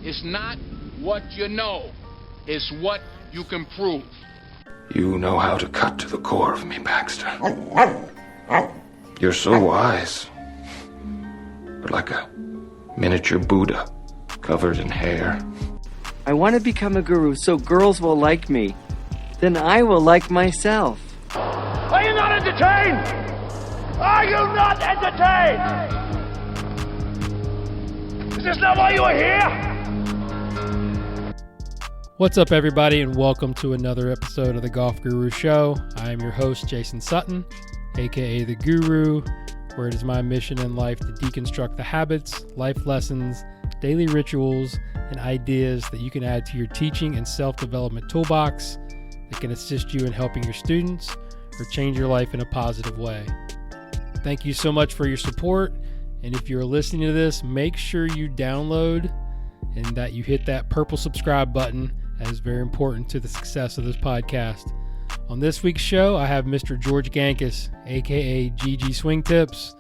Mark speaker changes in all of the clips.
Speaker 1: is not what you know, it's what you can prove.
Speaker 2: You know how to cut to the core of me, Baxter. You're so wise. But like a miniature Buddha, covered in hair.
Speaker 3: I want to become a guru so girls will like me. Then I will like myself.
Speaker 4: Are you not entertained? Are you not entertained? Is this not why you are here?
Speaker 5: What's up, everybody, and welcome to another episode of the Golf Guru Show. I am your host, Jason Sutton, aka The Guru, where it is my mission in life to deconstruct the habits, life lessons, daily rituals, and ideas that you can add to your teaching and self-development toolbox that can assist you in helping your students or change your life in a positive way. Thank you so much for your support, and if you're listening to this, make sure you download and that you hit that purple subscribe button. That is very important to the success of this podcast. On this week's show, I have Mr. George Gankas, aka GG Swing Tips.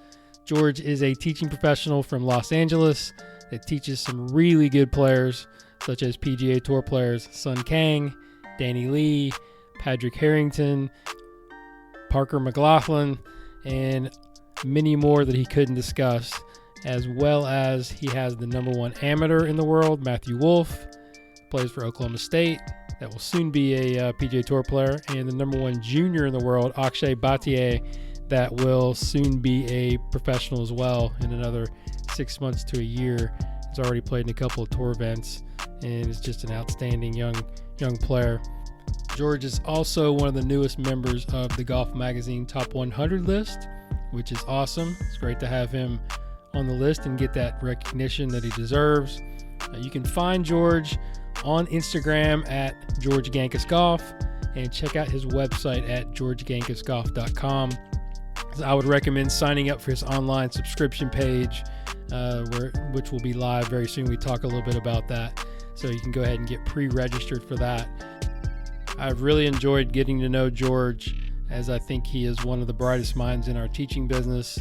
Speaker 5: George is a teaching professional from Los Angeles that teaches some really good players, such as PGA Tour players Sun Kang, Danny Lee, Patrick Harrington, Parker McLaughlin, and many more that he couldn't discuss, as well as he has the number one amateur in the world, Matthew Wolff, plays for Oklahoma State, that will soon be a PGA Tour player, and the number one junior in the world, Akshay Bhatia, that will soon be a professional as well in another 6 months to a year. He's already played in a couple of tour events and is just an outstanding young player. George is also one of the newest members of the Golf Magazine Top 100 list, which is awesome. It's great to have him on the list and get that recognition that he deserves. You can find George on Instagram at George Gankas Golf and check out his website at georgegankasgolf.com. I would recommend signing up for his online subscription page, which will be live very soon. We talk a little bit about that, so you can go ahead and get pre-registered for that. I've really enjoyed getting to know George, as I think he is one of the brightest minds in our teaching business.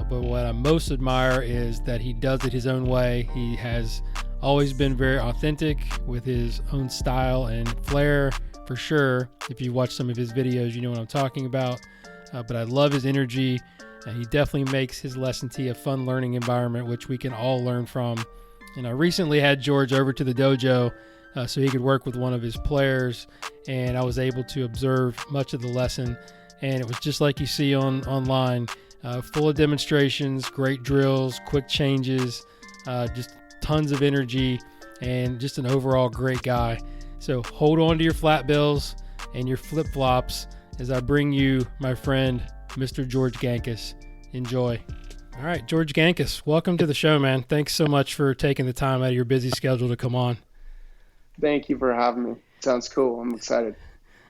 Speaker 5: But what I most admire is that he does it his own way. He has always been very authentic with his own style and flair, for sure. If you watch some of his videos, you know what I'm talking about. But I love his energy. He definitely makes his lesson tee a fun learning environment, which we can all learn from. And I recently had George over to the dojo so he could work with one of his players, and I was able to observe much of the lesson. And it was just like you see online, full of demonstrations, great drills, quick changes, just tons of energy, and just an overall great guy. So hold on to your flat bills and your flip-flops as I bring you my friend, Mr. George Gankas. Enjoy. All right, George Gankas, welcome to the show, man. Thanks so much for taking the time out of your busy schedule to come on.
Speaker 6: Thank you for having me. Sounds cool. I'm excited.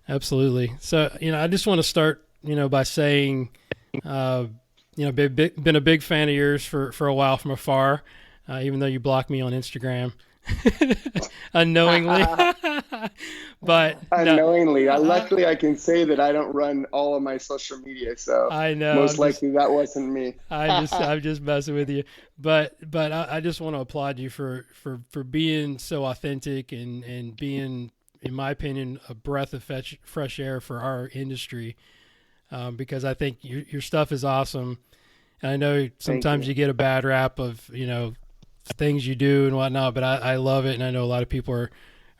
Speaker 5: Absolutely. So, I just want to start, by saying, been a big fan of yours for a while from afar. Even though you blocked me on Instagram unknowingly. But
Speaker 6: unknowingly. Luckily I can say that I don't run all of my social media, so
Speaker 5: I know
Speaker 6: most likely that wasn't me.
Speaker 5: I'm just messing with you. But I just want to applaud you for being so authentic and being, in my opinion, a breath of fresh air for our industry. Because I think your stuff is awesome. And I know sometimes you get a bad rap of, things you do and whatnot, but I love it, and I know a lot of people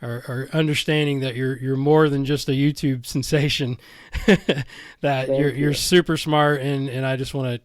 Speaker 5: are understanding that you're more than just a YouTube sensation. That you're super smart, and I just want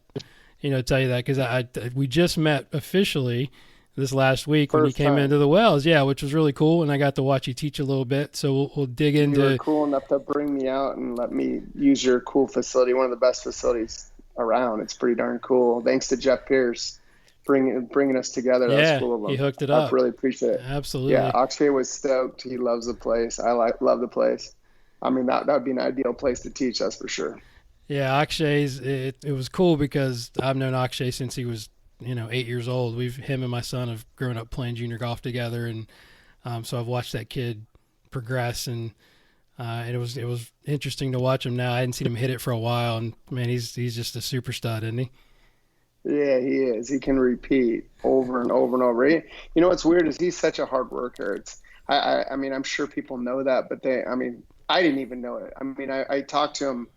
Speaker 5: to tell you that because we just met officially this last week when you came into the Wells, which was really cool, and I got to watch you teach a little bit. So we'll dig into.
Speaker 6: You were cool enough to bring me out and let me use your cool facility, one of the best facilities around. It's pretty darn cool. Thanks to Jeff Pierce. Bringing us together. That was cool of him.
Speaker 5: He hooked it up.
Speaker 6: I really appreciate it.
Speaker 5: Absolutely.
Speaker 6: Yeah, Akshay was stoked. He loves the place. I love the place. I mean, that would be an ideal place to teach, that's for sure.
Speaker 5: Yeah, Akshay's, it was cool because I've known Akshay since he was, 8 years old. Him and my son have grown up playing junior golf together, and so I've watched that kid progress, and it was interesting to watch him now. I hadn't seen him hit it for a while, and man, he's just a super stud, isn't he?
Speaker 6: Yeah, he is. He can repeat over and over and over. You know what's weird is he's such a hard worker. I mean, I'm sure people know that, but I didn't even know it. I mean, I talked to him,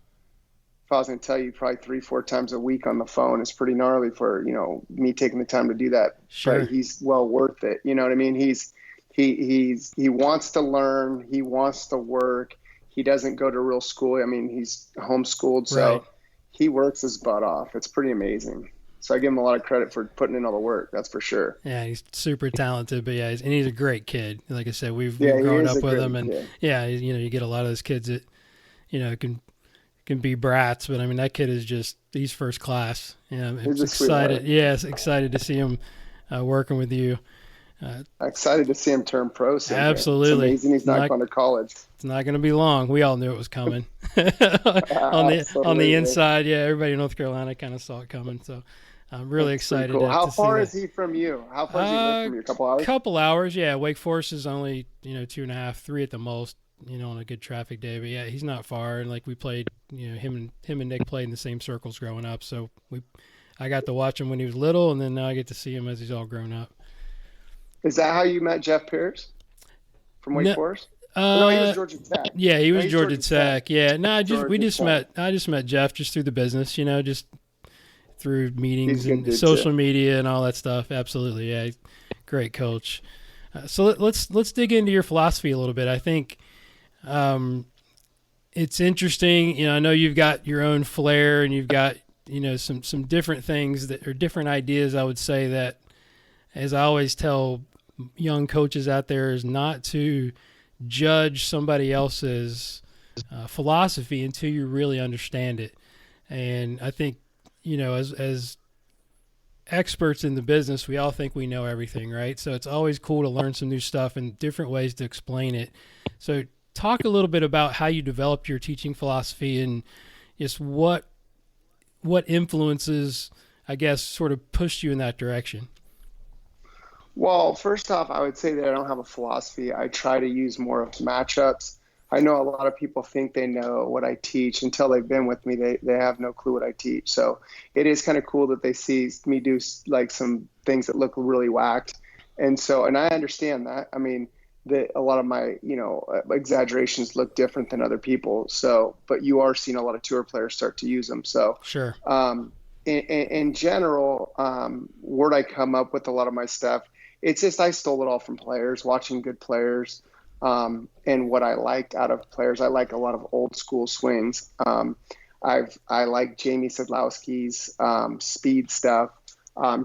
Speaker 6: if I was going to tell you, probably 3-4 times a week on the phone. It's pretty gnarly for, me taking the time to do that.
Speaker 5: Sure.
Speaker 6: But he's well worth it. You know what I mean? He wants to learn. He wants to work. He doesn't go to real school. I mean, he's homeschooled, so
Speaker 5: Right.
Speaker 6: He works his butt off. It's pretty amazing. So I give him a lot of credit for putting in all the work. That's for sure.
Speaker 5: Yeah, he's super talented, but yeah, he's a great kid. Like I said, we've
Speaker 6: Yeah, he
Speaker 5: grown
Speaker 6: is
Speaker 5: up
Speaker 6: a
Speaker 5: with
Speaker 6: great
Speaker 5: him, and
Speaker 6: kid.
Speaker 5: yeah, you get a lot of those kids that, can be brats, but I mean that kid is he's first class. Yeah,
Speaker 6: He's
Speaker 5: I'm
Speaker 6: a sweetheart.
Speaker 5: excited. Yes, excited to see him working with you.
Speaker 6: Excited to see him turn pro soon.
Speaker 5: Absolutely.
Speaker 6: It's amazing he's not going to college.
Speaker 5: It's not going to be long. We all knew it was coming. on the
Speaker 6: Absolutely.
Speaker 5: inside, yeah, everybody in North Carolina kind of saw it coming. So I'm really
Speaker 6: That's pretty
Speaker 5: excited.
Speaker 6: cool. How
Speaker 5: to see
Speaker 6: far
Speaker 5: that.
Speaker 6: is he from you? How far does he live from you? A couple hours?
Speaker 5: Couple hours, yeah. Wake Forest is only 2.5, 3 at the most. On a good traffic day, but yeah, he's not far. And like we played, him and Nick played in the same circles growing up. So I got to watch him when he was little, and then now I get to see him as he's all grown up.
Speaker 6: Is that how you met Jeff Pierce from Wake
Speaker 5: No,
Speaker 6: Forest? No, he was Georgia Tech.
Speaker 5: Yeah, he was
Speaker 6: he's
Speaker 5: Georgia Tech. Yeah, no, I just
Speaker 6: Tech.
Speaker 5: met Jeff just through the business, just through meetings
Speaker 6: He's a good
Speaker 5: and
Speaker 6: dude,
Speaker 5: social
Speaker 6: too.
Speaker 5: media and all that stuff. Absolutely, yeah, great coach. So let's dig into your philosophy a little bit. I think it's interesting. I know you've got your own flair and you've got some different things that are different ideas. I would say that, as I always tell young coaches out there, is not to judge somebody else's philosophy until you really understand it. And I think, as experts in the business, we all think we know everything, right? So it's always cool to learn some new stuff and different ways to explain it. So talk a little bit about how you developed your teaching philosophy and just what influences, I guess, sort of pushed you in that direction.
Speaker 6: Well, first off, I would say that I don't have a philosophy. I try to use more of matchups. I know a lot of people think they know what I teach. Until they've been with me, they have no clue what I teach. So it is kind of cool that they see me do like some things that look really whacked. And I understand that. I mean, a lot of my, exaggerations look different than other people. So, but you are seeing a lot of tour players start to use them. So
Speaker 5: Sure.
Speaker 6: In general, where'd I come up with a lot of my stuff? It's just I stole it all from players, watching good players, and what I liked out of players. I like a lot of old school swings. I like Jamie Sadlowski's speed stuff,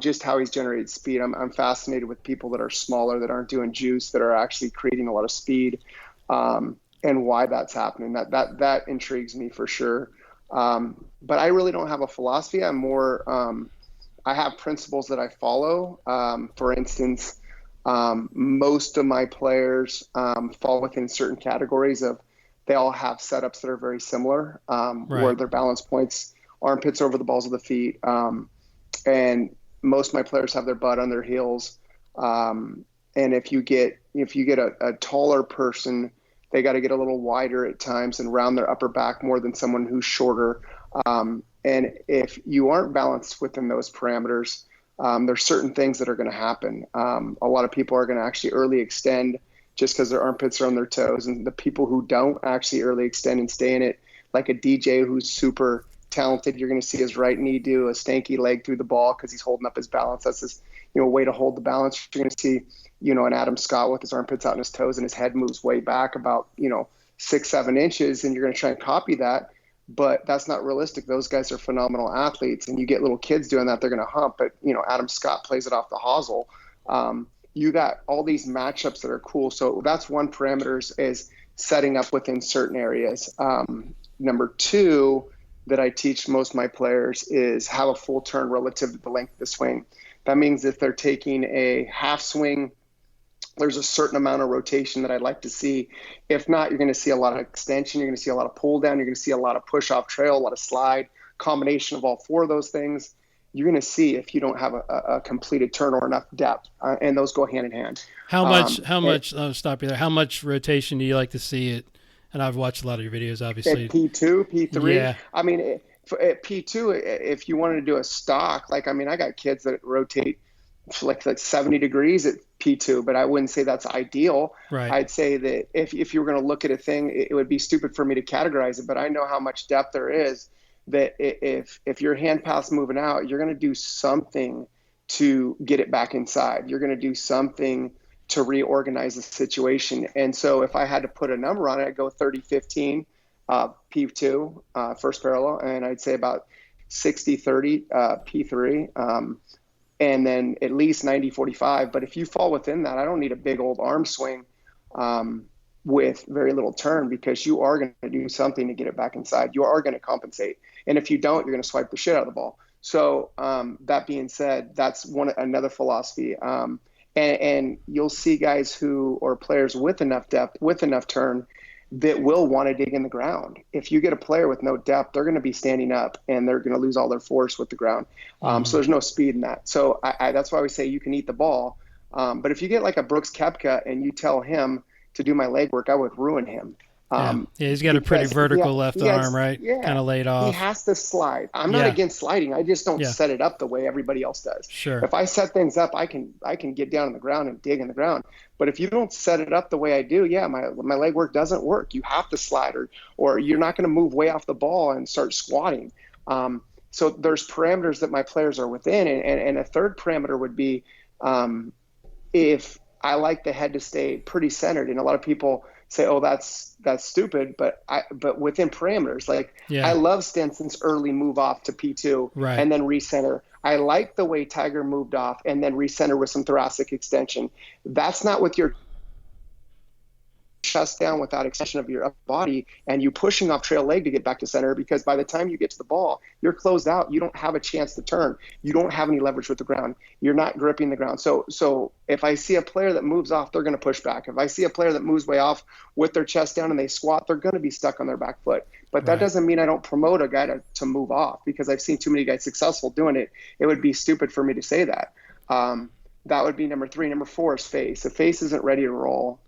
Speaker 6: just how he's generated speed. I'm fascinated with people that are smaller, that aren't doing juice, that are actually creating a lot of speed, and why that's happening. That intrigues me for sure. But I really don't have a philosophy. I'm more, I have principles that I follow. For instance, most of my players fall within certain categories of, they all have setups that are very similar, where their balance points, armpits over the balls of the feet. And most of my players have their butt on their heels. And if you get a taller person, they got to get a little wider at times and round their upper back more than someone who's shorter. And if you aren't balanced within those parameters, there's certain things that are going to happen. A lot of people are going to actually early extend just because their armpits are on their toes. And the people who don't actually early extend and stay in it, like a DJ who's super talented, you're going to see his right knee do a stanky leg through the ball because he's holding up his balance. That's his way to hold the balance. You're going to see an Adam Scott with his armpits out on his toes and his head moves way back about 6-7 inches, and you're going to try and copy that. But that's not realistic. Those guys are phenomenal athletes, and you get little kids doing that, they're going to hump. But Adam Scott plays it off the hosel. You got all these matchups that are cool. So that's one parameter is setting up within certain areas. Number two that I teach most of my players is have a full turn relative to the length of the swing. That means if they're taking a half swing, there's a certain amount of rotation that I'd like to see. If not, you're going to see a lot of extension. You're going to see a lot of pull down. You're going to see a lot of push off trail, a lot of slide, combination of all four of those things. You're going to see if you don't have a completed turn or enough depth, and those go hand in hand.
Speaker 5: How much, I'll stop you there. How much rotation do you like to see it? And I've watched a lot of your videos, obviously.
Speaker 6: At P2, P3.
Speaker 5: Yeah.
Speaker 6: I mean, At P2, if you wanted to do a stock, like, I mean, I got kids that rotate like 70 degrees at P2, but I wouldn't say that's ideal.
Speaker 5: Right.
Speaker 6: I'd say that if you were going to look at a thing, it would be stupid for me to categorize it, but I know how much depth there is, that if your hand path's moving out, you're going to do something to get it back inside. You're going to do something to reorganize the situation. And so if I had to put a number on it, I'd go 30-15 P2 first parallel, and I'd say about 60-30 P3, and then at least 90-45. But if you fall within that, I don't need a big old arm swing with very little turn, because you are going to do something to get it back inside. You are going to compensate. And if you don't, you're going to swipe the shit out of the ball. So that being said, that's another philosophy. And you'll see guys or players with enough depth, with enough turn, that will want to dig in the ground. If you get a player with no depth, they're going to be standing up and they're going to lose all their force with the ground. So there's no speed in that. So that's why we say you can eat the ball. But if you get like a Brooks Koepka and you tell him to do my leg work, I would ruin him.
Speaker 5: Yeah, he's got a pretty vertical left arm, right? Yeah, kind of laid off.
Speaker 6: He has to slide. I'm not against sliding. I just don't set it up the way everybody else does.
Speaker 5: Sure. If
Speaker 6: I set things up, I can get down on the ground and dig in the ground. But if you don't set it up the way I do, my leg work doesn't work. You have to slide, or you're not going to move way off the ball and start squatting. So there's parameters that my players are within, and a third parameter would be if I like the head to stay pretty centered. And a lot of people say, "Oh, that's stupid," but within parameters, like I love Stenson's early move off to P2 and then recenter. I like the way Tiger moved off and then recenter with some thoracic extension. That's not with your chest down without extension of your upper body and you pushing off trail leg to get back to center, because by the time you get to the ball, you're closed out. You don't have a chance to turn. You don't have any leverage with the ground. You're not gripping the ground. So if I see a player that moves off, they're going to push back. If I see a player that moves way off with their chest down and they squat, they're going to be stuck on their back foot. But that doesn't mean I don't promote a guy to move off, because I've seen too many guys successful doing it. It would be stupid for me to say that. That would be number 3. Number 4 is face. If face isn't ready to roll,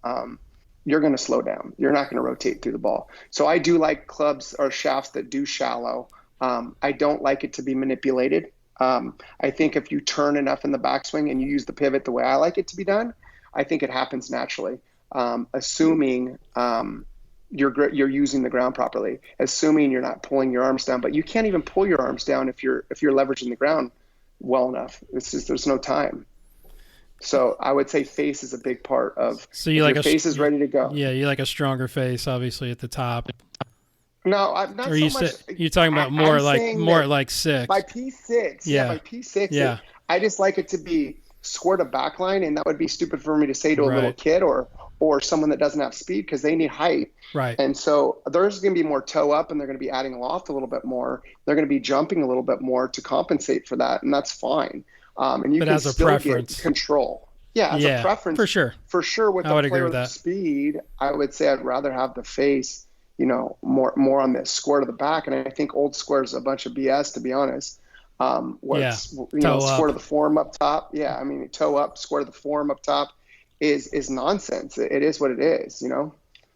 Speaker 6: you're going to slow down. You're not going to rotate through the ball. So I do like clubs or shafts that do shallow. I don't like it to be manipulated. I think if you turn enough in the backswing and you use the pivot the way I like it to be done, I think it happens naturally, assuming you're using the ground properly, assuming you're not pulling your arms down. But you can't even pull your arms down if you're leveraging the ground well enough. It's just there's no time. So I would say face is a big part of. So you like your face is ready to go.
Speaker 5: Yeah, you like a stronger face, obviously at the top.
Speaker 6: No, I'm not. Or
Speaker 5: so much. You're talking about more like 6.
Speaker 6: By P6. Yeah, by P6.
Speaker 5: Yeah.
Speaker 6: I just like it to be square to backline, and that would be stupid for me to say to a little kid or someone that doesn't have speed, because they need height.
Speaker 5: Right.
Speaker 6: And so there's going to be more toe up, and they're going to be adding loft a little bit more. They're going to be jumping a little bit more to compensate for that, and that's fine. And you can still get control. Yeah, as a preference.
Speaker 5: For sure.
Speaker 6: For sure, with the player with speed, I would say I'd rather have the face, more on the square to the back. And I think old square is a bunch of BS, to be honest. Square to the form up top. Yeah, I mean, toe up, square to the form up top is nonsense. It is what it is,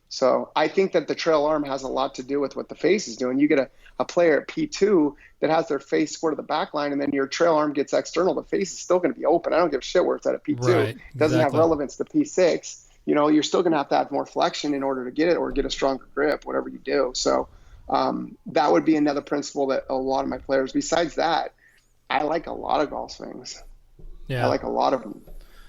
Speaker 6: So I think that the trail arm has a lot to do with what the face is doing. You get a player at P2 that has their face square to the back line, and then your trail arm gets external. The face is still going to be open. I don't give a shit where it's at P2.
Speaker 5: Right,
Speaker 6: it doesn't have relevance to P6. You're still going to have to have more flexion in order to get it, or get a stronger grip, whatever you do. So that would be another principle that a lot of my players, besides that, I like a lot of golf swings. Yeah. I like a lot of them.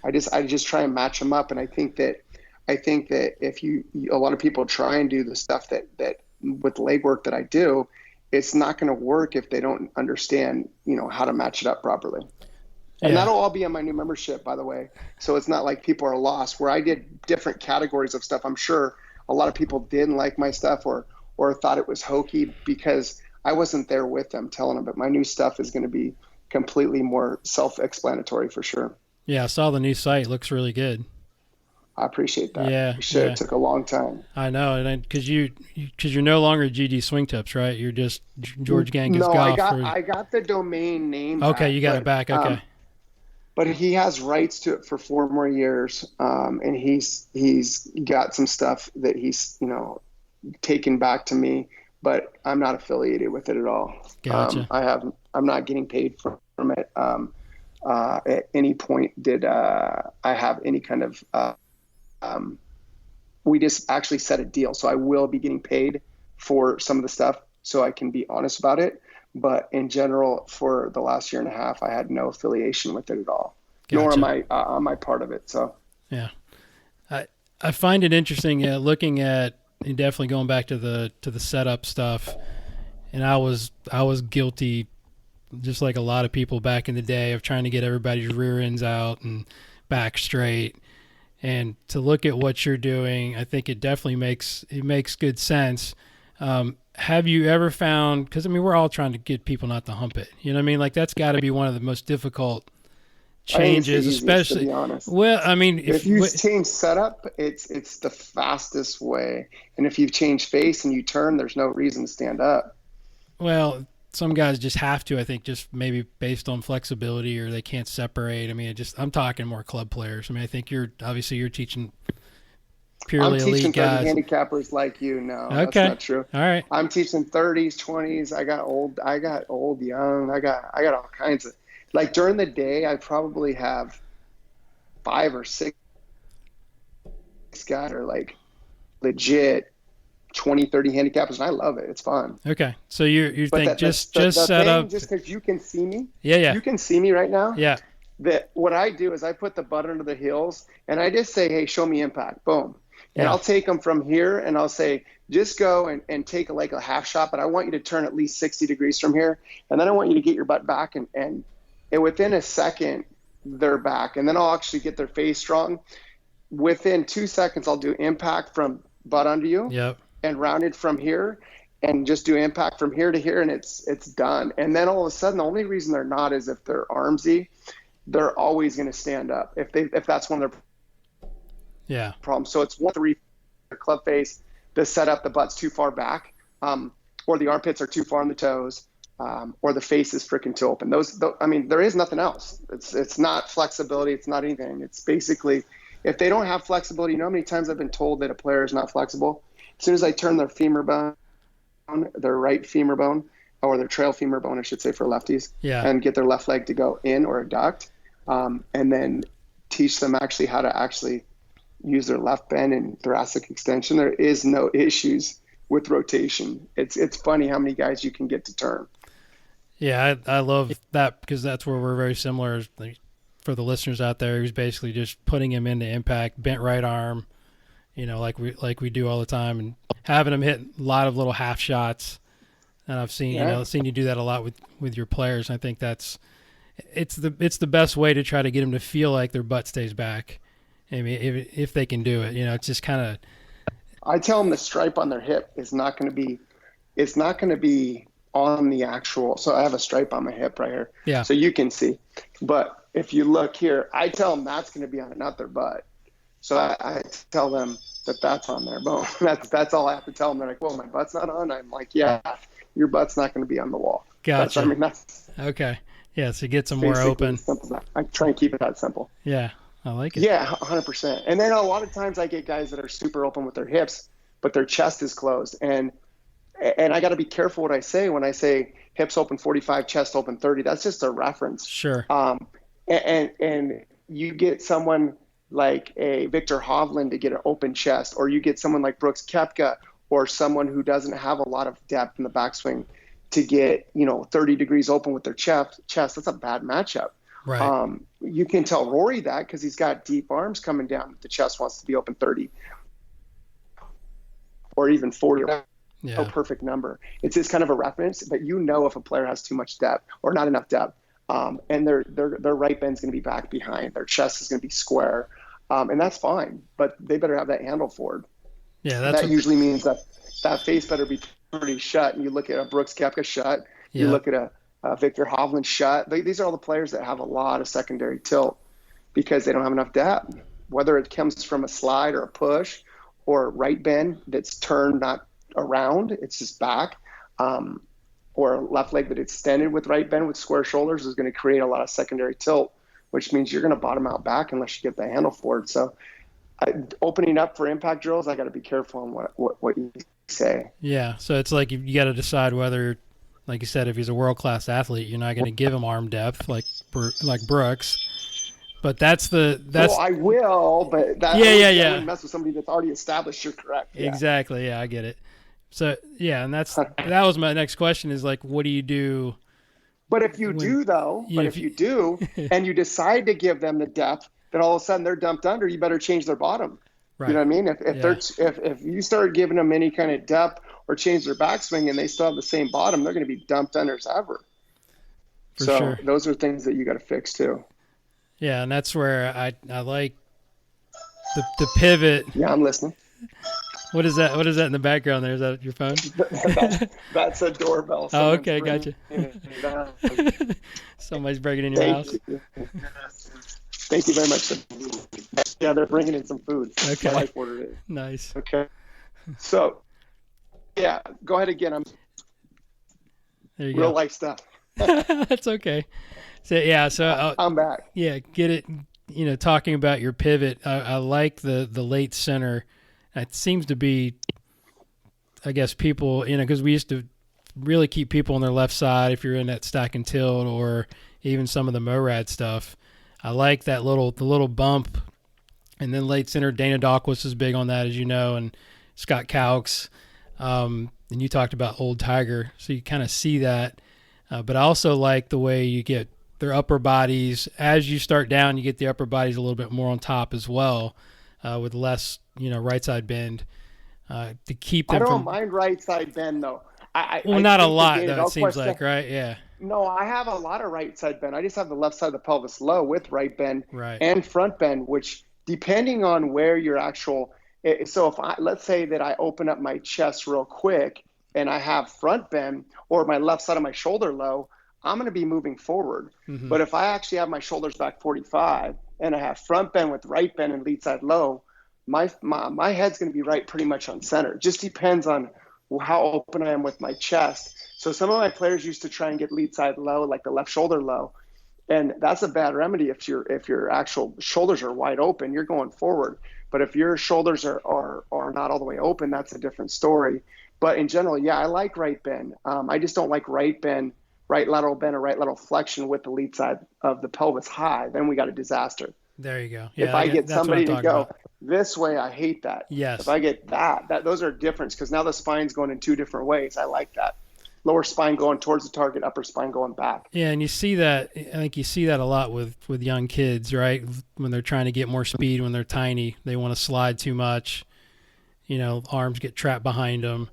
Speaker 6: I just try and match them up. And I think that if a lot of people try and do the stuff that with leg work that I do, it's not going to work if they don't understand, how to match it up properly. And that'll all be on my new membership, by the way. So it's not like people are lost. Where I did different categories of stuff, I'm sure a lot of people didn't like my stuff or thought it was hokey because I wasn't there with them telling them. But my new stuff is going to be completely more self-explanatory for sure.
Speaker 5: Yeah, I saw the new site. Looks really good.
Speaker 6: I appreciate that.
Speaker 5: Yeah,
Speaker 6: It took a long time.
Speaker 5: I know, and because you're no longer GD Swing Tips, right? You're just George Gankas
Speaker 6: No,
Speaker 5: Golf.
Speaker 6: I got the domain name.
Speaker 5: Okay, you got it back. Okay.
Speaker 6: But he has rights to it for 4 more years, and he's got some stuff that he's taken back to me but I'm not affiliated with it at all.
Speaker 5: Gotcha.
Speaker 6: I'm not getting paid from it. At any point did I have any kind of we just actually set a deal. So I will be getting paid for some of the stuff, so I can be honest about it. But in general, for the last year and a half, I had no affiliation with it at all, nor am I part of it. So
Speaker 5: yeah, I find it interesting looking at, and definitely going back to the setup stuff. And I was guilty, just like a lot of people back in the day, of trying to get everybody's rear ends out and back straight. And to look at what you're doing, I think it definitely makes good sense. Have you ever found, because I mean, we're all trying to get people not to hump it. You know what I mean? Like, that's got to be one of the most difficult changes, especially. To be honest. Well, I mean,
Speaker 6: if you change setup, it's the fastest way. And if you've changed face and you turn, there's no reason to stand up.
Speaker 5: Well, some guys just have to, I think, just maybe based on flexibility, or they can't separate. I mean, I'm talking more club players. I mean, I think you're teaching purely elite guys.
Speaker 6: I'm teaching handicappers like you. No,
Speaker 5: okay.
Speaker 6: That's not true.
Speaker 5: All right.
Speaker 6: I'm teaching 30s, 20s. I got old, young. I got all kinds of, like, during the day, I probably have 5 or 6 guys are like legit 20, 30 handicappers, and I love it. It's fun.
Speaker 5: Okay. So you think just set up.
Speaker 6: Just because you can see me.
Speaker 5: Yeah.
Speaker 6: You can see me right now.
Speaker 5: Yeah.
Speaker 6: What I do is I put the butt under the heels, and I just say, hey, show me impact. Boom. And
Speaker 5: Yeah.
Speaker 6: I'll take them from here, and I'll say, just go and take a half shot, but I want you to turn at least 60 degrees from here. And then I want you to get your butt back, and within a second, they're back. And then I'll actually get their face strong. Within 2 seconds, I'll do impact from butt under you.
Speaker 5: Yep.
Speaker 6: And rounded from here, and just do impact from here to here, and it's done. And then all of a sudden, the only reason they're not is if they're armsy, they're always going to stand up if that's one of their problems. So it's 1 3 club face, the setup, the butt's too far back, or the armpits are too far on the toes, or the face is freaking too open. I mean, there is nothing else. It's not flexibility. It's not anything. It's basically, if they don't have flexibility, you know how many times I've been told that a player is not flexible? As soon as I turn their femur bone, their right femur bone, or their trail femur bone, I should say, for lefties, and get their left leg to go in or adduct, and then teach them actually how to actually use their left bend and thoracic extension, there is no issues with rotation. It's funny how many guys you can get to turn.
Speaker 5: Yeah, I love that, because that's where we're very similar. Like, for the listeners out there, he's basically just putting him into impact, bent right arm, like we do all the time, and having them hit a lot of little half shots. And I've seen seen you do that a lot with your players. And I think it's the best way to try to get them to feel like their butt stays back. I mean, if they can do it, it's just kind of.
Speaker 6: I tell them the stripe on their hip is not going to be. It's not going to be on the actual. So I have a stripe on my hip right here.
Speaker 5: Yeah.
Speaker 6: So you can see, but if you look here, I tell them that's going to be on it, not their butt. So I tell them that's on their bone. That's all I have to tell them. They're like, well, my butt's not on. I'm like, yeah, your butt's not going to be on the wall.
Speaker 5: Gotcha.
Speaker 6: That's
Speaker 5: okay. Yeah, so get some more open.
Speaker 6: I try and keep it that simple.
Speaker 5: Yeah, I like it.
Speaker 6: Yeah, 100%. And then a lot of times I get guys that are super open with their hips, but their chest is closed. And I got to be careful what I say when I say hips open 45, chest open 30. That's just a reference.
Speaker 5: Sure.
Speaker 6: And you get someone like a Victor Hovland to get an open chest, or you get someone like Brooks Koepka, or someone who doesn't have a lot of depth in the backswing to get 30 degrees open with their chest. That's a bad matchup.
Speaker 5: Right.
Speaker 6: You can tell Rory that because he's got deep arms coming down. The chest wants to be open 30 or even 40. No perfect number. It's just kind of a reference, but if a player has too much depth or not enough depth. And their right bend's going to be back behind. Their chest is going to be square, and that's fine. But they better have that handle forward.
Speaker 5: Yeah,
Speaker 6: that usually means that face better be pretty shut. And you look at a Brooks Koepka shut. You look at a Victor Hovland shut. These are all the players that have a lot of secondary tilt because they don't have enough depth. Whether it comes from a slide or a push or a right bend that's turned not around, it's just back. Or a left leg that extended with right bend with square shoulders is going to create a lot of secondary tilt, which means you're going to bottom out back unless you get the handle forward. So opening up for impact drills, I got to be careful on what you say.
Speaker 5: Yeah. So it's like you got to decide whether, like you said, if he's a world-class athlete, you're not going to give him arm depth like Brooks. But that's
Speaker 6: well, I will, but I wouldn't mess with somebody that's already established. You're correct. Yeah.
Speaker 5: Exactly. Yeah, I get it. So yeah, and that was my next question is like, what do you do?
Speaker 6: But if you do and you decide to give them the depth, then all of a sudden they're dumped under, you better change their bottom. Right. You know what I mean? If you start giving them any kind of depth or change their backswing and they still have the same bottom, they're going to be dumped unders ever.
Speaker 5: For sure.
Speaker 6: Those are things that you got to fix too.
Speaker 5: Yeah, and that's where I like the pivot.
Speaker 6: Yeah, I'm listening.
Speaker 5: What is that? What is that in the background there? Is that your phone?
Speaker 6: That's a doorbell.
Speaker 5: Oh, okay, gotcha. Somebody's breaking in your house.
Speaker 6: Thank you very much. Yeah, they're bringing in some food.
Speaker 5: Okay.
Speaker 6: My wife ordered it.
Speaker 5: Nice.
Speaker 6: Okay. So, yeah, go ahead again.
Speaker 5: There you
Speaker 6: real
Speaker 5: go.
Speaker 6: Life stuff.
Speaker 5: That's okay. So yeah,
Speaker 6: I'm back.
Speaker 5: Yeah, get it. You know, talking about your pivot, I like the late center. It seems to be, I guess, people, because we used to really keep people on their left side if you're in that stack and tilt or even some of the MORAD stuff. I like that the little bump, and then late center. Dana Dahlquist is big on that, as you know, and Scott Cowks. And you talked about Old Tiger, so you kind of see that. But I also like the way you get their upper bodies. As you start down, you get the upper bodies a little bit more on top as well, with less, right side bend, to keep them.
Speaker 6: I don't mind right side bend though.
Speaker 5: Not a lot though. It seems like, right? Yeah.
Speaker 6: No, I have a lot of right side bend. I just have the left side of the pelvis low with right bend and front bend, which depending on where your actual. So let's say that I open up my chest real quick and I have front bend or my left side of my shoulder low, I'm going to be moving forward. Mm-hmm. But if I actually have my shoulders back 45 and I have front bend with right bend and lead side low, my head's going to be right pretty much on center. It just depends on how open I am with my chest. So some of my players used to try and get lead side low, like the left shoulder low. And that's a bad remedy if your actual shoulders are wide open, you're going forward. But if your shoulders are not all the way open, that's a different story. But in general, yeah, I like right bend. I just don't like right bend, right lateral bend, or right lateral flexion with the lead side of the pelvis high. Then we got a disaster.
Speaker 5: There you go. Yeah,
Speaker 6: if I get somebody to go this way, I hate that.
Speaker 5: Yes.
Speaker 6: If I get that those are different because now the spine's going in two different ways. I like that. Lower spine going towards the target, upper spine going back.
Speaker 5: Yeah, and you see that. I think you see that a lot with young kids, right? When they're trying to get more speed, when they're tiny, they want to slide too much. Arms get trapped behind them,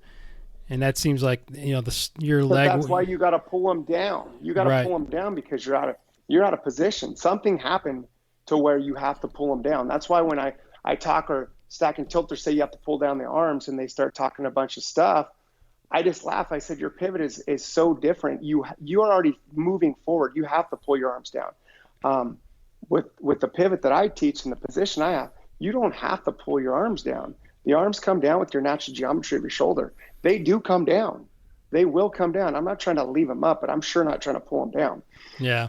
Speaker 5: and that seems like your leg.
Speaker 6: That's why you got to pull them down. You got to pull them down because you're out of position. Something happened to where you have to pull them down. That's why when I talk or stack and tilt or say you have to pull down the arms, and they start talking a bunch of stuff. I just laugh. I said, your pivot is so different. You are already moving forward. You have to pull your arms down. With the pivot that I teach and the position I have, you don't have to pull your arms down. The arms come down with your natural geometry of your shoulder. They do come down. They will come down. I'm not trying to leave them up, but I'm sure not trying to pull them down.
Speaker 5: Yeah.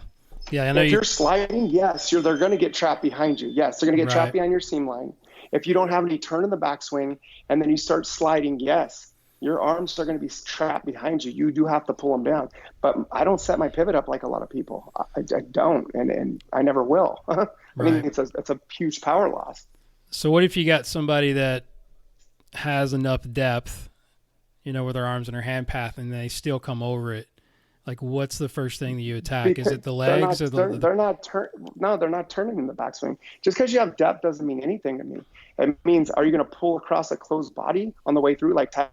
Speaker 5: Yeah, I know.
Speaker 6: If you're sliding, yes, they're going to get trapped behind you. Yes, they're going to get trapped behind your seam line. If you don't have any turn in the backswing and then you start sliding, yes, your arms are going to be trapped behind you. You do have to pull them down. But I don't set my pivot up like a lot of people. I don't, and I never will. I mean, it's a huge power loss.
Speaker 5: So what if you got somebody that has enough depth, with their arms in their hand path, and they still come over it? Like, what's the first thing that you attack? Because is it the legs or the?
Speaker 6: They're not turning in the backswing. Just because you have depth doesn't mean anything to me. It means, are you going to pull across a closed body on the way through, like Tiger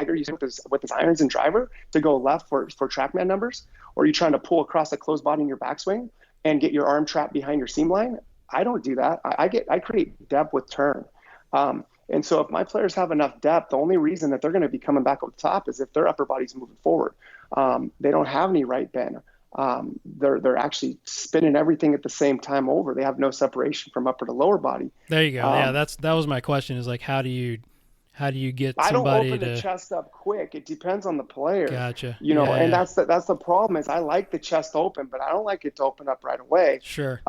Speaker 6: using with his irons and driver to go left for TrackMan numbers? Or are you trying to pull across a closed body in your backswing and get your arm trapped behind your seam line? I don't do that. I create depth with turn. And so if my players have enough depth, the only reason that they're going to be coming back up top is if their upper body's moving forward. They don't have any right bend. They're actually spinning everything at the same time over. They have no separation from upper to lower body.
Speaker 5: There you go. That was my question. Is like, how do you get somebody
Speaker 6: I don't open the chest up quick. It depends on the player.
Speaker 5: Gotcha.
Speaker 6: That's the problem is I like the chest open, but I don't like it to open up right away.
Speaker 5: Sure.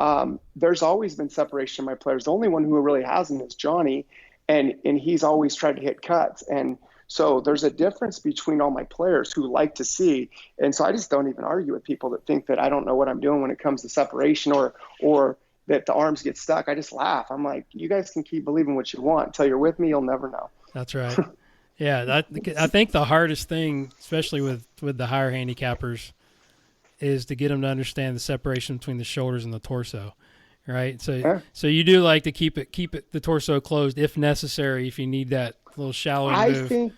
Speaker 6: There's always been separation in my players. The only one who really hasn't is Johnny. and he's always tried to hit cuts. And so there's a difference between all my players who like to see. And so I just don't even argue with people that think that I don't know what I'm doing when it comes to separation or that the arms get stuck. I just laugh. I'm like, you guys can keep believing what you want. Until you're with me, you'll never know.
Speaker 5: That's right. Yeah, I think the hardest thing, especially with the higher handicappers, is to get them to understand the separation between the shoulders and the torso, right? So so you do like to keep the torso closed if necessary, if you need that little shallowing move.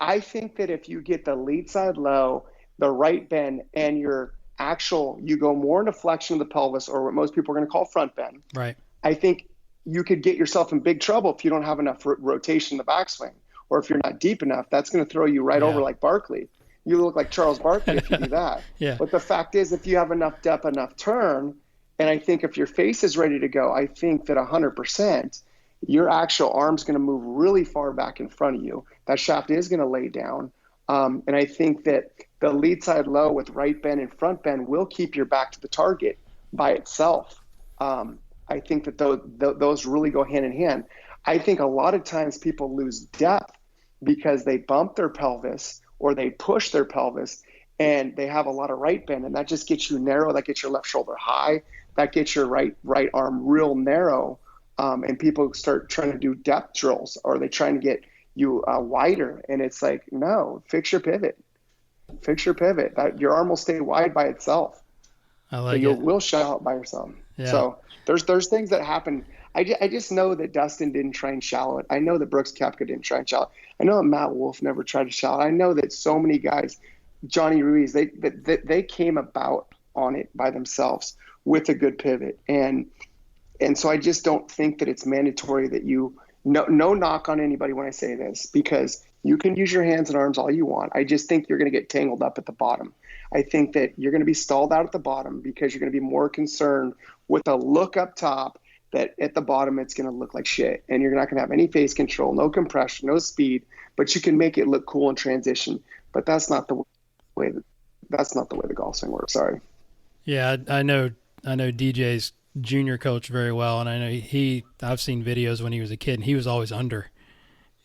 Speaker 6: I think that if you get the lead side low, the right bend, and you go more into flexion of the pelvis, or what most people are going to call front bend.
Speaker 5: Right.
Speaker 6: I think you could get yourself in big trouble if you don't have enough rotation in the backswing, or if you're not deep enough. That's going to throw you right over like Barkley. You look like Charles Barkley if you do that.
Speaker 5: Yeah.
Speaker 6: But the fact is, if you have enough depth, enough turn, and I think if your face is ready to go, I think that 100%, your actual arm's going to move really far back in front of you. That shaft is going to lay down. And I think that the lead side low with right bend and front bend will keep your back to the target by itself. I think that those really go hand in hand. I think a lot of times people lose depth because they bump their pelvis or they push their pelvis and they have a lot of right bend, and that just gets you narrow. That gets your left shoulder high. That gets your right arm real narrow. And people start trying to do depth drills, or they trying to get you wider. And it's like, no, fix your pivot. Your arm will stay wide by itself.
Speaker 5: I like
Speaker 6: you
Speaker 5: it.
Speaker 6: will shell out by yourself.
Speaker 5: Yeah.
Speaker 6: So there's things that happen. I just know that Dustin didn't try and shallow it. I know that Brooks Koepka didn't try and shallow it. I know that Matt Wolff never tried to shallow it. I know that so many guys, Johnny Ruiz, they came about on it by themselves with a good pivot. And so I just don't think that it's mandatory that no knock on anybody when I say this, because you can use your hands and arms all you want. I just think you're going to get tangled up at the bottom. I think that you're going to be stalled out at the bottom because you're going to be more concerned with a look up top, that at the bottom it's going to look like shit, and you're not going to have any face control, no compression, no speed, but you can make it look cool in transition. But that's not the way the golf swing works. Sorry.
Speaker 5: Yeah, I know DJ's junior coach very well, and I know I've seen videos when he was a kid, and he was always under,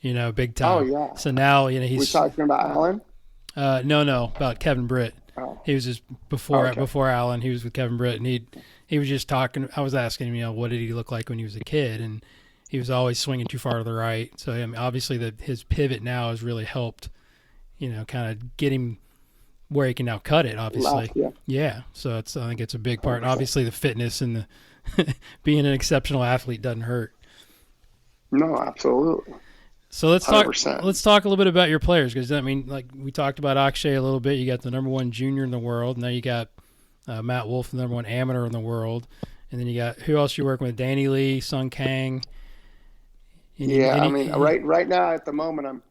Speaker 5: big time.
Speaker 6: Oh yeah.
Speaker 5: So now he's.
Speaker 6: We're talking about Alan.
Speaker 5: No, about Kevin Britt.
Speaker 6: Oh.
Speaker 5: He was just before Alan. He was with Kevin Britt, and he was just talking. I was asking him, what did he look like when he was a kid, and he was always swinging too far to the right. So obviously his pivot now has really helped, kind of get him where he can now cut it. Obviously, yeah. So I think it's a big part. And obviously, the fitness and the being an exceptional athlete doesn't hurt.
Speaker 6: No, absolutely.
Speaker 5: So let's talk.
Speaker 6: 100%.
Speaker 5: Let's talk a little bit about your players, because like we talked about Akshay a little bit. You got the #1 junior in the world. Now you got Matt Wolff, the #1 amateur in the world, and then you got who else you working with? Danny Lee, Sung Kang.
Speaker 6: Right now at the moment,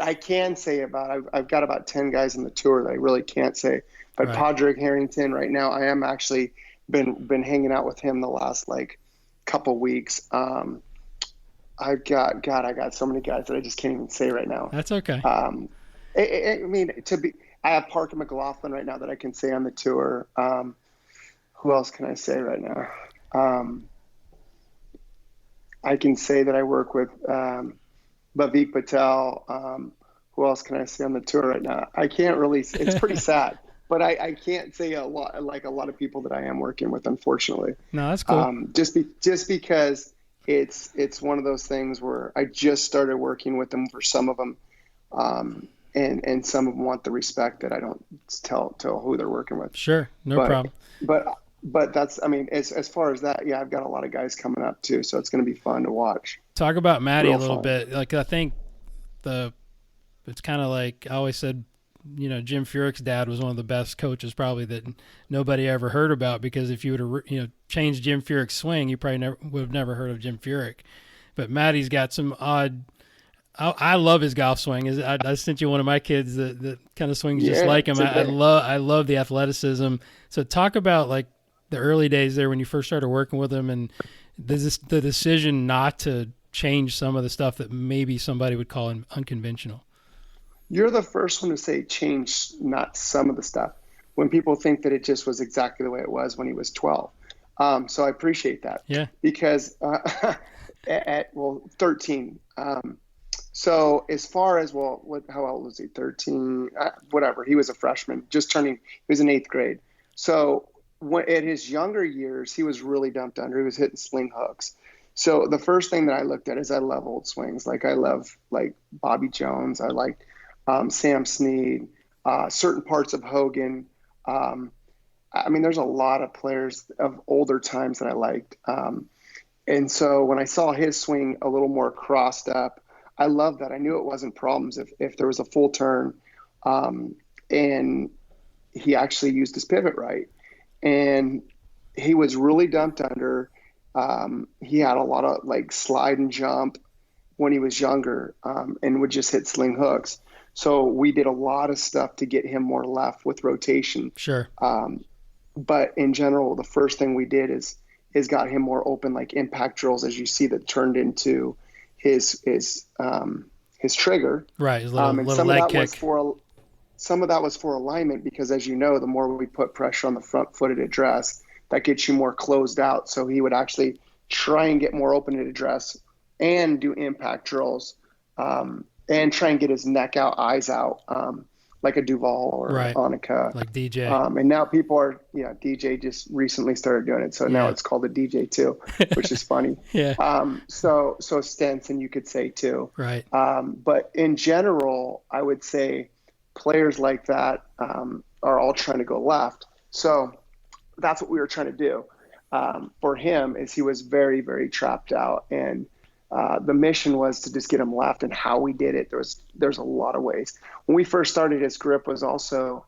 Speaker 6: I can say about. I've got about 10 guys in the tour that I really can't say. But
Speaker 5: right.
Speaker 6: Padraig Harrington, right now, I am actually been hanging out with him the last couple weeks. I got so many guys that I just can't even say right now.
Speaker 5: That's okay.
Speaker 6: I have Parker McLaughlin right now that I can say on the tour. Who else can I say right now? I can say that I work with Bhavik Patel. Who else can I say on the tour right now? I can't really. It's pretty sad, but I can't say a lot of people that I am working with, unfortunately.
Speaker 5: No, that's cool.
Speaker 6: Just because it's one of those things where I just started working with them for some of them, and some of them want the respect that I don't tell who they're working with.
Speaker 5: Sure, no problem.
Speaker 6: But that's, as far as that, yeah, I've got a lot of guys coming up too, so it's going to be fun to watch.
Speaker 5: Talk about Maddie
Speaker 6: Real
Speaker 5: a little
Speaker 6: fun.
Speaker 5: bit. I think it's kind of like I always said, Jim Furyk's dad was one of the best coaches probably that nobody ever heard about, because if you would have changed Jim Furyk's swing, you probably would have never heard of Jim Furyk. But Maddie's got some odd. I love his golf swing. I sent you one of my kids that kind of swings just like him. I love the athleticism. So talk about the early days there when you first started working with him, and the decision not to change some of the stuff that maybe somebody would call unconventional.
Speaker 6: You're the first one to say change, not some of the stuff, when people think that it just was exactly the way it was when he was 12. So I appreciate that.
Speaker 5: Yeah.
Speaker 6: Because Well, 13. So as far as, well, how old was he? 13, whatever. He was a freshman, just turning, he was in 8th grade. So at his younger years, he was really dumped under. He was hitting sling hooks. So the first thing that I looked at is I love old swings. Like I love like Bobby Jones. I liked Sam Snead, certain parts of Hogan. I mean, there's a lot of players of older times that I liked. And so when I saw his swing a little more crossed up, I loved that. I knew it wasn't problems if there was a full turn, and he actually used his pivot right. And he was really dumped under. He had a lot of like slide and jump when he was younger, and would just hit sling hooks. So we did a lot of stuff to get him more left with rotation.
Speaker 5: Sure.
Speaker 6: But in general, the first thing we did is got him more open, like impact drills, as you see, that turned into his trigger.
Speaker 5: Right. His
Speaker 6: And
Speaker 5: little
Speaker 6: some
Speaker 5: leg
Speaker 6: of that
Speaker 5: kick.
Speaker 6: some of that was for alignment, because as you know, the more we put pressure on the front footed address, that gets you more closed out. So he would actually try and get more open at address and do impact drills, and try and get his neck out, eyes out, like a Duval or Annika.
Speaker 5: Like DJ.
Speaker 6: And now people are, DJ just recently started doing it. So now it's called a DJ too, which is funny.
Speaker 5: Yeah.
Speaker 6: So Stenson, you could say too.
Speaker 5: Right.
Speaker 6: But in general, I would say players like that are all trying to go left. So that's what we were trying to do. For him, is he was very, very trapped out, and the mission was to just get him left. And how we did it, there's a lot of ways. When we first started, his grip was also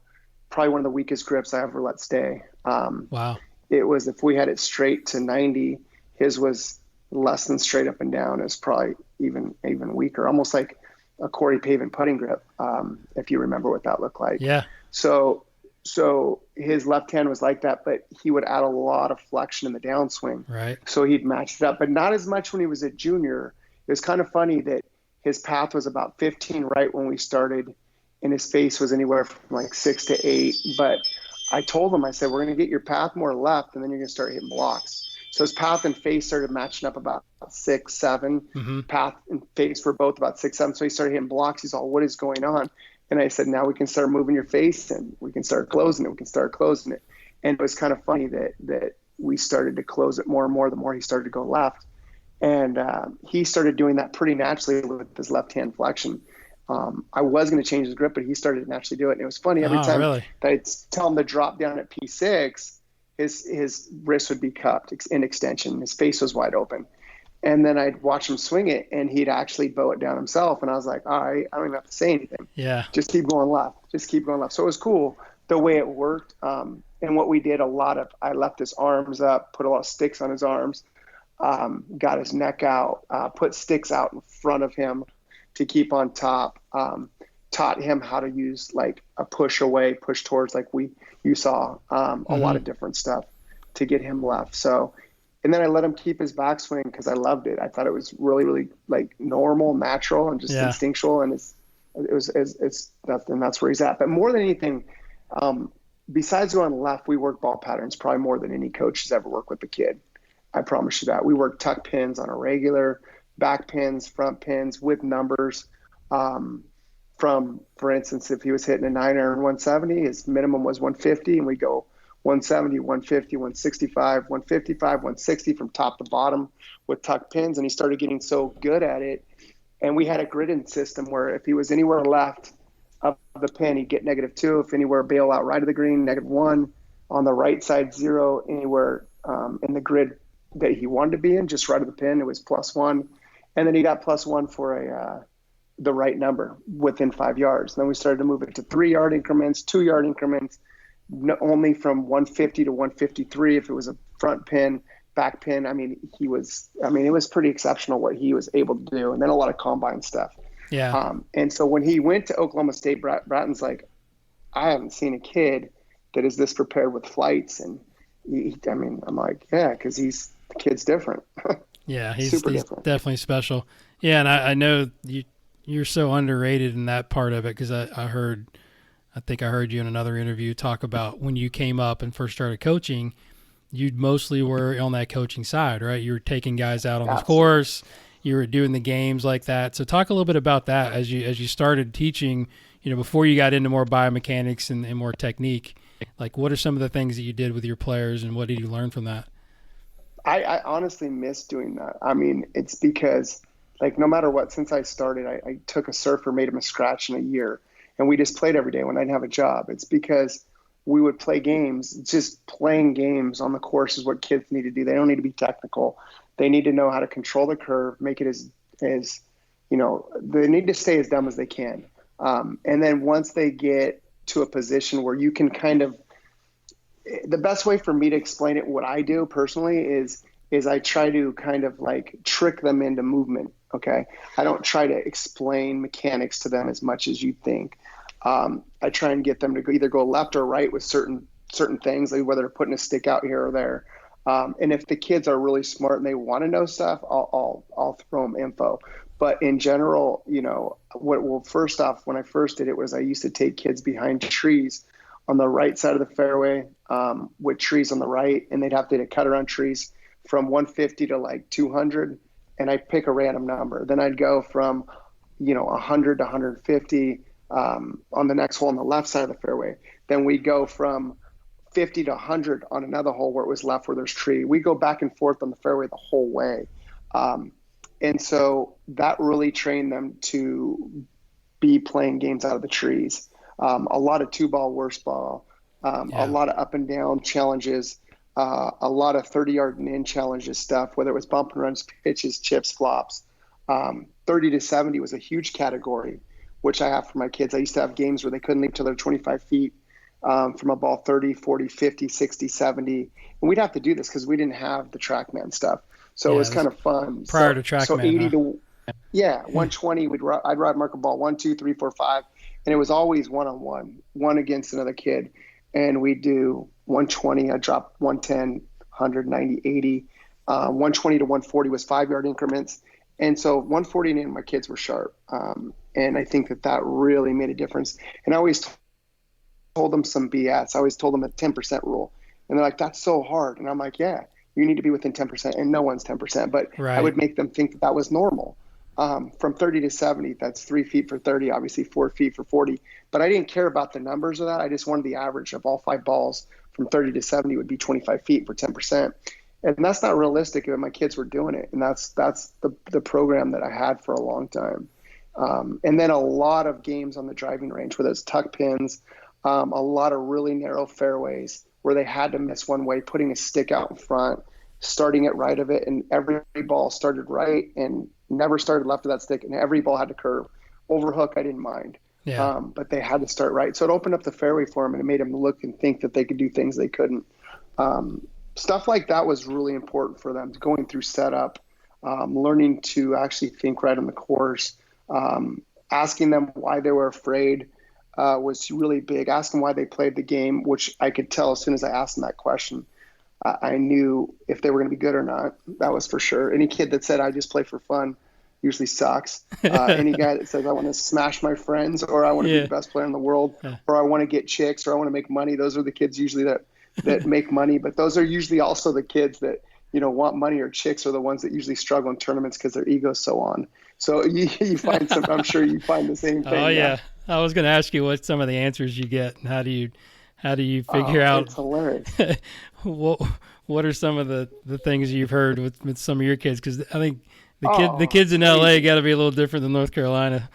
Speaker 6: probably one of the weakest grips I ever let stay.
Speaker 5: Wow.
Speaker 6: It was, if we had it straight to 90, his was less than straight up and down. It was probably even weaker, almost like a Corey Pavin putting grip, if you remember what that looked like.
Speaker 5: Yeah.
Speaker 6: So his left hand was like that, but he would add a lot of flexion in the downswing.
Speaker 5: Right.
Speaker 6: So he'd match it up, but not as much when he was a junior. It was kind of funny that his path was about 15 right when we started, and his face was anywhere from like 6 to 8. But I told him, I said, we're going to get your path more left, and then you're going to start hitting blocks. So his path and face started matching up about 6, 7.
Speaker 5: Mm-hmm.
Speaker 6: Path and face were both about 6, 7. So he started hitting blocks. He's all, what is going on? And I said, now we can start moving your face, and we can start closing it. We can start closing it. And it was kind of funny that we started to close it more and more the more he started to go left. And he started doing that pretty naturally with his left hand flexion. I was going to change his grip, but he started to naturally do it. And it was funny, every time that I'd tell him to drop down at P6, his wrist would be cupped in extension. His face was wide open. And then I'd watch him swing it, and he'd actually bow it down himself. And I was like, all right, I don't even have to say anything.
Speaker 5: Yeah.
Speaker 6: Just keep going left. Just keep going left. So it was cool the way it worked. And what we did, I left his arms up, put a lot of sticks on his arms, got his neck out, put sticks out in front of him to keep on top, taught him how to use like a push away, push towards, like you saw, a lot of different stuff to get him left. So, and then I let him keep his backswing because I loved it. I thought it was really, really like normal, natural, and just instinctual. And that's where he's at. But more than anything, besides going left, we work ball patterns probably more than any coach has ever worked with the kid. I promise you that. We work tuck pins on a regular, back pins, front pins with numbers. For instance, if he was hitting a 9-iron 170, his minimum was 150, and we go 170, 150, 165, 155, 160 from top to bottom with tuck pins. And he started getting so good at it. And we had a gridded system where if he was anywhere left of the pin, he'd get -2. If anywhere bail out right of the green, -1. On the right side, 0. Anywhere in the grid that he wanted to be in, just right of the pin, it was +1. And then he got +1 for the right number within 5 yards. And then we started to move it to 3-yard increments, 2-yard increments, only from 150 to 153 if it was a front pin, back pin. I mean, it was pretty exceptional what he was able to do. And then a lot of combine stuff.
Speaker 5: Yeah.
Speaker 6: And so when he went to Oklahoma State, Bratton's like, I haven't seen a kid that is this prepared with flights. And I'm like, yeah, because the kid's different.
Speaker 5: Yeah, he's definitely special. Yeah, and I know you're so underrated in that part of it, because I think I heard you in another interview talk about when you came up and first started coaching, you mostly were on that coaching side, right? You were taking guys out on the course, you were doing the games like that. So talk a little bit about that as you started teaching, before you got into more biomechanics and more technique. Like, what are some of the things that you did with your players, and what did you learn from that?
Speaker 6: I honestly miss doing that. I mean, it's because, like, no matter what, since I started, I took a surfer, made him a scratch in a year, and we just played every day when I didn't have a job. It's because we would play games. Just playing games on the course is what kids need to do. They don't need to be technical. They need to know how to control the curve, make it as they need to stay as dumb as they can. And then once they get to a position where you can kind of, the best way for me to explain it, what I do personally is I try to kind of like trick them into movement. Okay. I don't try to explain mechanics to them as much as you think. I try and get them to either go left or right with certain things, like whether they're putting a stick out here or there. And if the kids are really smart and they want to know stuff, I'll throw them info. But in general, first off, when I first did it was I used to take kids behind trees on the right side of the fairway, with trees on the right, and they'd have to cut around trees from 150 to like 200, and I'd pick a random number. Then I'd go from, 100 to 150 on the next hole on the left side of the fairway. Then we'd go from 50 to 100 on another hole where it was left where there's tree. We go back and forth on the fairway the whole way. And so that really trained them to be playing games out of the trees. A lot of 2-ball, worst ball, a lot of up and down challenges, a lot of 30-yard and in challenges stuff, whether it was bump and runs, pitches, chips, flops. 30 to 70 was a huge category, which I have for my kids. I used to have games where they couldn't leap till they're 25 feet from a ball 30, 40, 50, 60, 70. And we'd have to do this because we didn't have the TrackMan stuff. So it was kind of fun.
Speaker 5: Prior to TrackMan.
Speaker 6: So 80 to 120, I'd ride marker ball 1, 2, 3, 4, 5. And it was always one-on-one, one against another kid. And we do 120, I drop 110, 190, 80. 120 to 140 was 5-yard increments. And so 140 and in, my kids were sharp. And I think that really made a difference. And I always told them some BS. I always told them a 10% rule. And they're like, that's so hard. And I'm like, yeah, you need to be within 10%. And no one's 10%. But I would make them think that was normal. From 30 to 70, that's 3 feet for 30, obviously 4 feet for 40. But I didn't care about the numbers of that. I just wanted the average of all 5 balls from 30 to 70 would be 25 feet for 10%. And that's not realistic if my kids were doing it. And that's the program that I had for a long time. And then a lot of games on the driving range, whether it's tuck pins, a lot of really narrow fairways where they had to miss one way, putting a stick out in front, starting it right of it. And every ball started right and never started left of that stick. And every ball had to curve. Overhook, I didn't mind. Yeah. But they had to start right. So it opened up the fairway for them and it made them look and think that they could do things they couldn't. Stuff like that was really important for them, going through setup, learning to actually think right on the course, asking them why they were afraid was really big. Asking why they played the game, which I could tell as soon as I asked them that question. I knew if they were going to be good or not. That was for sure. Any kid that said, I just play for fun, usually sucks. Any guy that says, I want to smash my friends, or I want to be the best player in the world, or I want to get chicks, or I want to make money, those are the kids usually that make money. But those are usually also the kids that, want money, or chicks are the ones that usually struggle in tournaments because their ego's so on. So you find some, I'm sure you find the same thing.
Speaker 5: Oh yeah. I was going to ask you what some of the answers you get and how do you figure out?
Speaker 6: It's hilarious.
Speaker 5: What are some of the things you've heard with some of your kids? Because I think the kids in LA got to be a little different than North Carolina.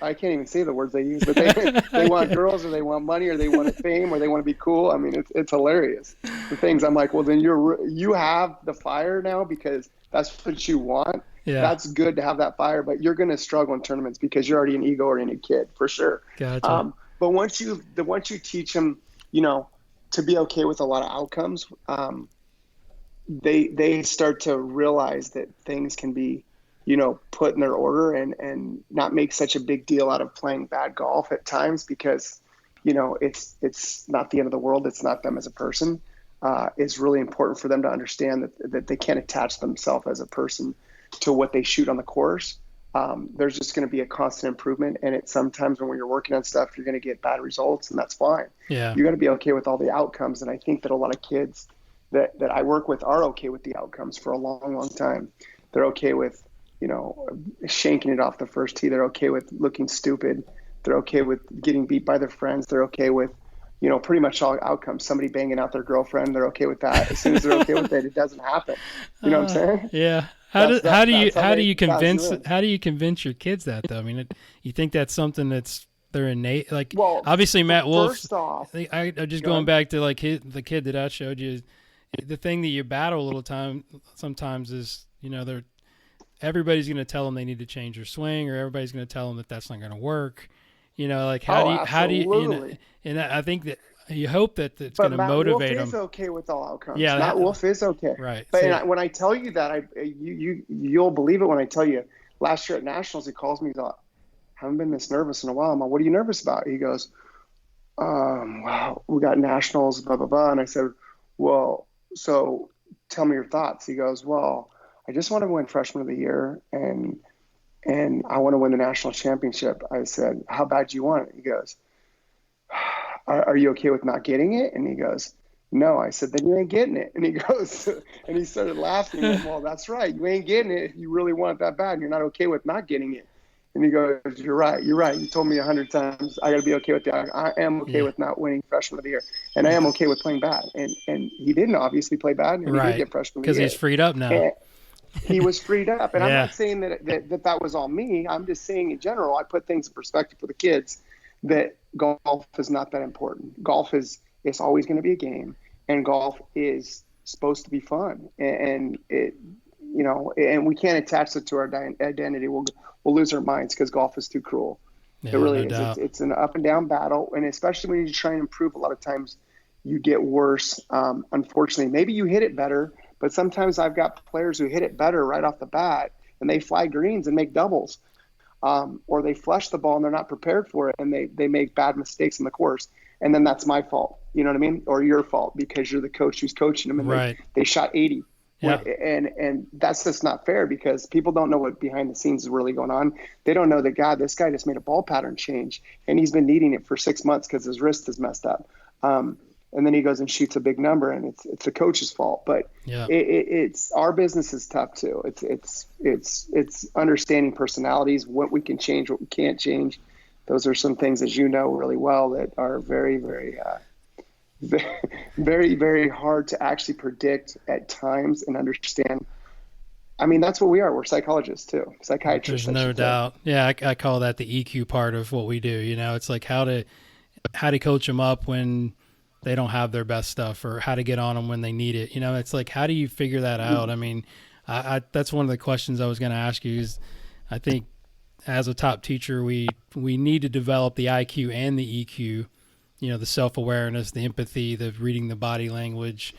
Speaker 6: I can't even say the words they use, but they want girls, or they want money, or they want fame, or they want to be cool. I mean, it's hilarious. The things I'm like, well, then you have the fire now because that's what you want. Yeah. That's good to have that fire, but you're going to struggle in tournaments because you're already an ego-oriented kid for sure.
Speaker 5: Gotcha.
Speaker 6: But once you teach them, to be okay with a lot of outcomes, they start to realize that things can be, put in their order and not make such a big deal out of playing bad golf at times because, it's not the end of the world. It's not them as a person. It's really important for them to understand that they can't attach themselves as a person to what they shoot on the course. there's just going to be a constant improvement. And it's sometimes when you're working on stuff, you're going to get bad results, and that's fine.
Speaker 5: Yeah.
Speaker 6: You got to be okay with all the outcomes. And I think that a lot of kids that I work with are okay with the outcomes for a long, long time. They're okay with, shanking it off the first tee. They're okay with looking stupid. They're okay with getting beat by their friends. They're okay with, pretty much all outcomes. Somebody banging out their girlfriend, they're okay with that. As soon as they're okay with it, it doesn't happen. You know what I'm saying?
Speaker 5: Yeah. How do you convince your kids that though? I mean, you think that's something that's they're innate? Like, well, obviously Matt Wolf.
Speaker 6: First off,
Speaker 5: I just going back to like the kid that I showed you. The thing that you battle a little sometimes is, everybody's going to tell them they need to change their swing, or everybody's going to tell them that that's not going to work. How do you, and I think that you hope that it's going to motivate them.
Speaker 6: Matt Wolf is okay with all outcomes.
Speaker 5: Yeah,
Speaker 6: Matt Wolf is okay.
Speaker 5: Right.
Speaker 6: But when I tell you that, you'll believe it when I tell you. Last year at Nationals, he calls me. He's like, "Haven't been this nervous in a while." I'm like, "What are you nervous about?" He goes, "Wow, we got Nationals, blah blah blah." And I said, "Well, so tell me your thoughts." He goes, "Well, I just want to win Freshman of the Year, and I want to win the national championship." I said, "How bad do you want it?" He goes, Are you okay with not getting it? And he goes, "No." I said, "Then you ain't getting it." And he goes, and he started laughing. "Well, that's right. You ain't getting it if you really want it that bad, and you're not okay with not getting it." And he goes, You're right. You told me 100 times I got to be okay with that. I am okay with not winning Freshman of the Year, and I am okay with playing bad." And he didn't obviously play bad, and he did get Freshman of the Year.
Speaker 5: Because he's freed up now.
Speaker 6: And he was freed up. And I'm not saying that was all me. I'm just saying in general, I put things in perspective for the kids, that golf is not that important. Golf is always going to be a game, and golf is supposed to be fun. And it, and we can't attach it to our identity. We'll lose our minds because golf is too cruel.
Speaker 5: Yeah,
Speaker 6: it really
Speaker 5: no
Speaker 6: is. It's an up and down battle, and especially when you try and improve, a lot of times you get worse. Unfortunately, maybe you hit it better, but sometimes I've got players who hit it better right off the bat, and they fly greens and make doubles. Or they flush the ball and they're not prepared for it, and they make bad mistakes in the course. And then that's my fault. You know what I mean? Or your fault, because you're the coach who's coaching them, and
Speaker 5: right.
Speaker 6: they shot 80.
Speaker 5: Yeah.
Speaker 6: And that's just not fair, because people don't know what behind the scenes is really going on. They don't know that, God, this guy just made a ball pattern change, and he's been needing it for 6 months because his wrist is messed up. And then he goes and shoots a big number, and it's the coach's fault. But it's our business is tough too. It's understanding personalities, what we can change, what we can't change. Those are some things, as you know really well, that are very, very, very, very hard to actually predict at times and understand. I mean, that's what we are. We're psychologists too, psychiatrists.
Speaker 5: There's no doubt. Yeah, I call that the EQ part of what we do. It's like how to coach them up when they don't have their best stuff, or how to get on them when they need it. It's like, how do you figure that out? I mean, that's one of the questions I was going to ask you. Is I think as a top teacher, we need to develop the IQ and the EQ, the self-awareness, the empathy, the reading the body language.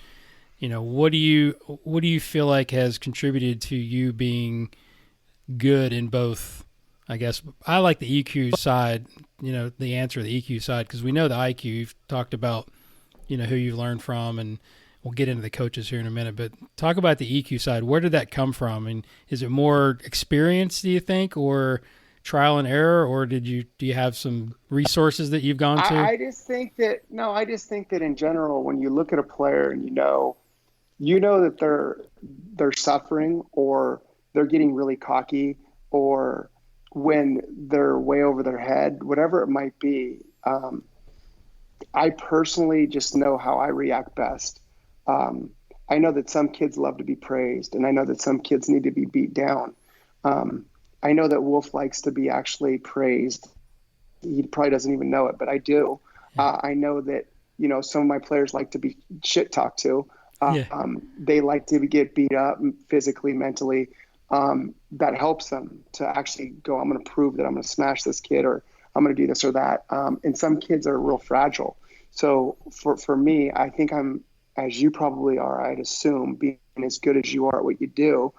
Speaker 5: What do you feel like has contributed to you being good in both? I guess I like the EQ side, the answer to the EQ side, because we know the IQ. You've talked about, who you've learned from, and we'll get into the coaches here in a minute, but talk about the EQ side. Where did that come from? And is it more experience, do you think, or trial and error, or do you have some resources that you've gone to?
Speaker 6: I just think that in general, when you look at a player and you know that they're suffering, or they're getting really cocky, or when they're way over their head, whatever it might be, I personally just know how I react best. I know that some kids love to be praised, and I know that some kids need to be beat down. I know that Wolf likes to be actually praised. He probably doesn't even know it, but I do. I know that, some of my players like to be shit talked to. They like to get beat up physically, mentally. That helps them to actually go, I'm going to prove that I'm going to smash this kid, or I'm going to do this or that. And some kids are real fragile. So for me, I think I'm, as you probably are, I'd assume, being as good as you are at what you do,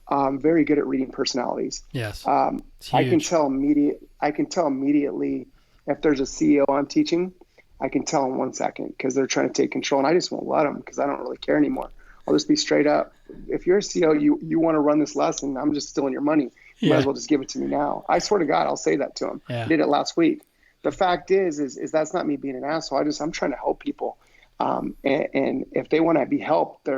Speaker 6: very good at reading personalities.
Speaker 5: Yes.
Speaker 6: I can tell immediately if there's a CEO I'm teaching. I can tell in 1 second, because they're trying to take control, and I just won't let them, because I don't really care anymore. I'll just be straight up. If you're a CEO, you want to run this lesson, I'm just stealing your money. You might as well just give it to me now. I swear to God, I'll say that to him.
Speaker 5: Yeah.
Speaker 6: I did it last week. The fact is that's not me being an asshole. I'm trying to help people. And if they want to be helped,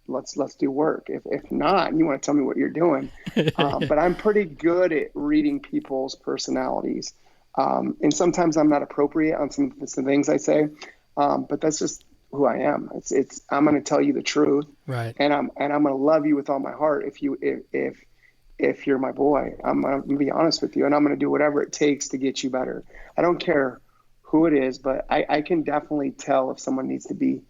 Speaker 6: let's do work. If not, you want to tell me what you're doing. But I'm pretty good at reading people's personalities. And sometimes I'm not appropriate on some things I say. But that's just who I am. I'm going to tell you the truth.
Speaker 5: Right.
Speaker 6: And I'm going to love you with all my heart. If you're my boy, I'm going to be honest with you, and I'm going to do whatever it takes to get you better. I don't care who it is, but I can definitely tell if someone needs to be,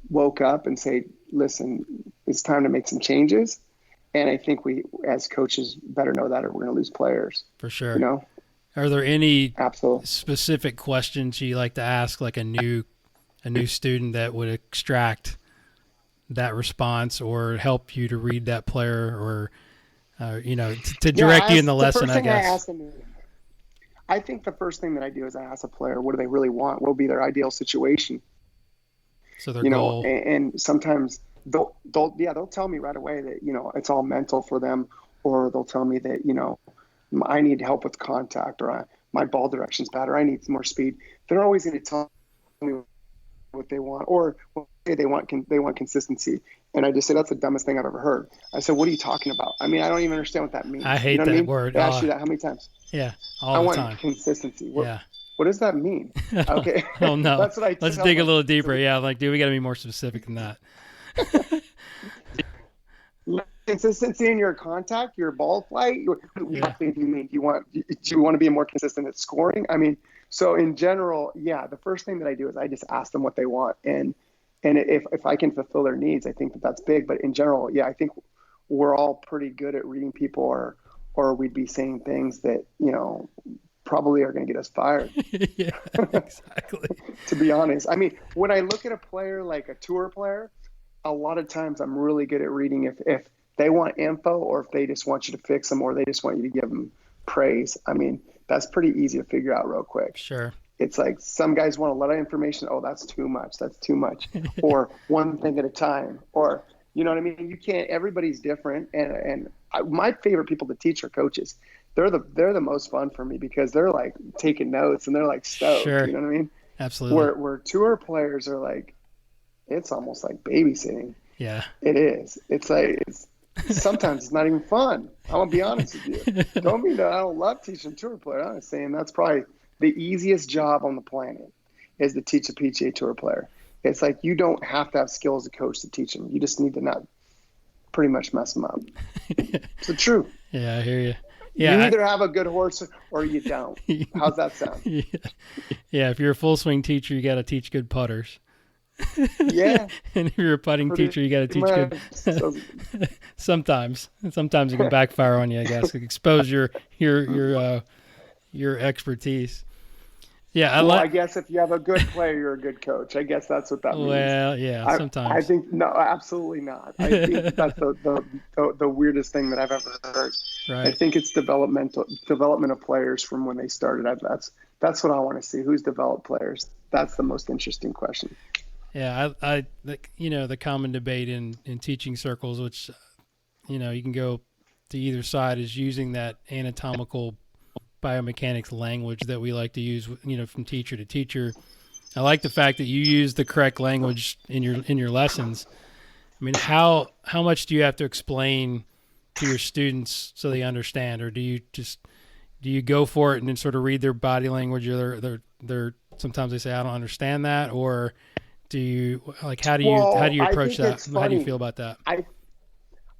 Speaker 6: woke up and say, listen, it's time to make some changes. And I think we, as coaches, better know that, or we're going to lose players.
Speaker 5: For sure. Are there any
Speaker 6: Absolutely
Speaker 5: specific questions you like to ask, like a new student that would extract that response or help you to read that player, or to direct you in the lesson, I guess?
Speaker 6: I think the first thing that I do is I ask a player, what do they really want? What will be their ideal situation?
Speaker 5: So their goal.
Speaker 6: And sometimes they'll tell me right away that, it's all mental for them, or they'll tell me that, I need help with contact, or my ball direction's bad, or I need more speed. They're always going to tell me what they want, or they want consistency. And I just say, that's the dumbest thing I've ever heard. I said, what are you talking about? I mean, I don't even understand what that means.
Speaker 5: I hate that word.
Speaker 6: I asked you that how many times?
Speaker 5: Yeah, all the time. I want
Speaker 6: consistency.
Speaker 5: Yeah.
Speaker 6: What does that mean? Okay.
Speaker 5: Oh no.
Speaker 6: That's what I
Speaker 5: Let's dig a little deeper. Yeah, like, dude, we got to be more specific than that.
Speaker 6: Consistency in your contact, your ball flight. What do you mean? Do you want to be more consistent at scoring? I mean, so in general, the first thing that I do is I just ask them what they want, and if I can fulfill their needs, I think that's big. But in general, I think we're all pretty good at reading people, or we'd be saying things that probably are going to get us fired.
Speaker 5: Yeah, exactly.
Speaker 6: To be honest, I mean, when I look at a player like a tour player, a lot of times I'm really good at reading if they want info, or if they just want you to fix them, or they just want you to give them praise. I mean, that's pretty easy to figure out real quick.
Speaker 5: Sure.
Speaker 6: It's like some guys want a lot of information. Oh, that's too much. That's too much. Or one thing at a time. Or, you know what I mean? You can't. Everybody's different. My favorite people to teach are coaches. They're the most fun for me, because they're like taking notes and they're like stoked.
Speaker 5: Sure.
Speaker 6: You know what I mean?
Speaker 5: Absolutely.
Speaker 6: Where tour players are like, it's almost like babysitting.
Speaker 5: Yeah.
Speaker 6: It is. It's like sometimes it's not even fun. I'm gonna be honest with you. Don't mean that I don't love teaching tour players. I'm saying that's probably the easiest job on the planet, is to teach a PGA Tour player. It's like you don't have to have skill as a coach to teach them. You just need to not pretty much mess them up. It's the truth.
Speaker 5: Yeah, I hear you. Yeah,
Speaker 6: you either have a good horse or you don't. How's that sound?
Speaker 5: Yeah, if you're a full swing teacher, you got to teach good putters.
Speaker 6: Yeah.
Speaker 5: And if you're a putting teacher, you got to teach good. Sometimes it can backfire on you, I guess. Expose your expertise. Yeah,
Speaker 6: I guess if you have a good player, you're a good coach. I guess that's what that means.
Speaker 5: Well, yeah, sometimes.
Speaker 6: I think no, absolutely not. I think that's the weirdest thing that I've ever heard.
Speaker 5: Right.
Speaker 6: I think it's development of players from when they started. That's what I want to see. Who's developed players? That's the most interesting question.
Speaker 5: Yeah, the common debate in teaching circles, which you can go to either side, is using that anatomical biomechanics language that we like to use, from teacher to teacher. I like the fact that you use the correct language in your lessons. I mean, how much do you have to explain to your students so they understand, or do you go for it and then sort of read their body language, or they're sometimes they say, I don't understand that, or do you how do you approach that? How do you feel about that?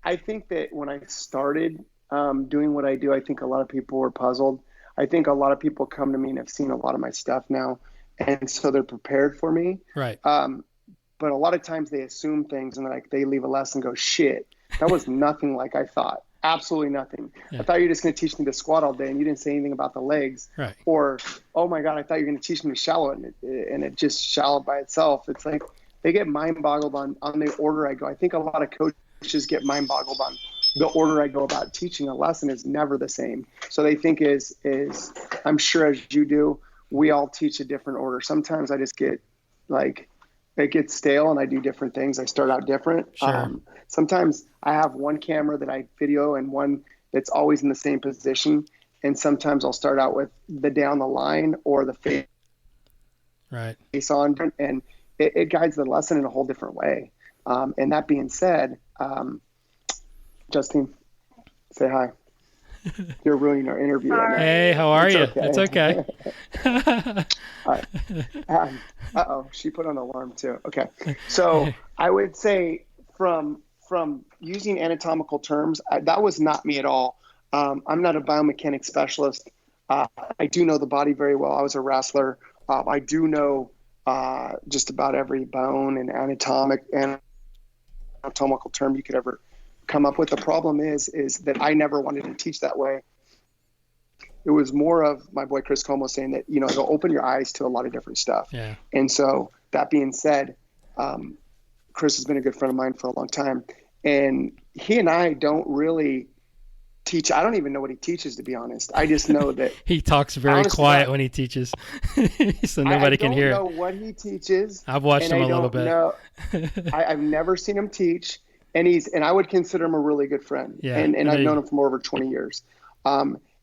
Speaker 6: I think that when I started doing what I do, I think a lot of people were puzzled. I think a lot of people come to me and have seen a lot of my stuff now, and so they're prepared for me.
Speaker 5: Right.
Speaker 6: But a lot of times they assume things, and they leave a lesson and go, shit, that was nothing like I thought. Absolutely nothing. Yeah. I thought you were just going to teach me to squat all day, and you didn't say anything about the legs.
Speaker 5: Right.
Speaker 6: Or, oh my God, I thought you were going to teach me to shallow, and it just shallowed by itself. It's like they get mind boggled on the order I go. I think a lot of coaches get mind boggled on the order I go about teaching. A lesson is never the same. So they think is I'm sure as you do, we all teach a different order. Sometimes I just get it gets stale and I do different things. I start out different.
Speaker 5: Sure.
Speaker 6: Sometimes I have one camera that I video and one that's always in the same position. And sometimes I'll start out with the down the line or the face on, and it guides the lesson in a whole different way. And that being said, Justine, say hi. You're ruining our interview. Right now.
Speaker 5: Hey, how are you?
Speaker 6: Okay.
Speaker 5: It's okay.
Speaker 6: Uh-oh, she put on an alarm too. Okay. So I would say from using anatomical terms, that was not me at all. I'm not a biomechanics specialist. I do know the body very well. I was a wrestler. I do know just about every bone and anatomical term you could ever come up with. The problem is that I never wanted to teach that way. It was more of my boy Chris Como saying that, it'll open your eyes to a lot of different stuff.
Speaker 5: Yeah.
Speaker 6: And so that being said, Chris has been a good friend of mine for a long time, and he and I don't really teach. I don't even know what he teaches, to be honest. I just know that
Speaker 5: he talks very quiet when he teaches, so nobody can hear.
Speaker 6: I don't know what he teaches.
Speaker 5: I've watched him a little bit.
Speaker 6: I've never seen him teach, and I would consider him a really good friend.
Speaker 5: Yeah,
Speaker 6: and I've known him for over 20 years.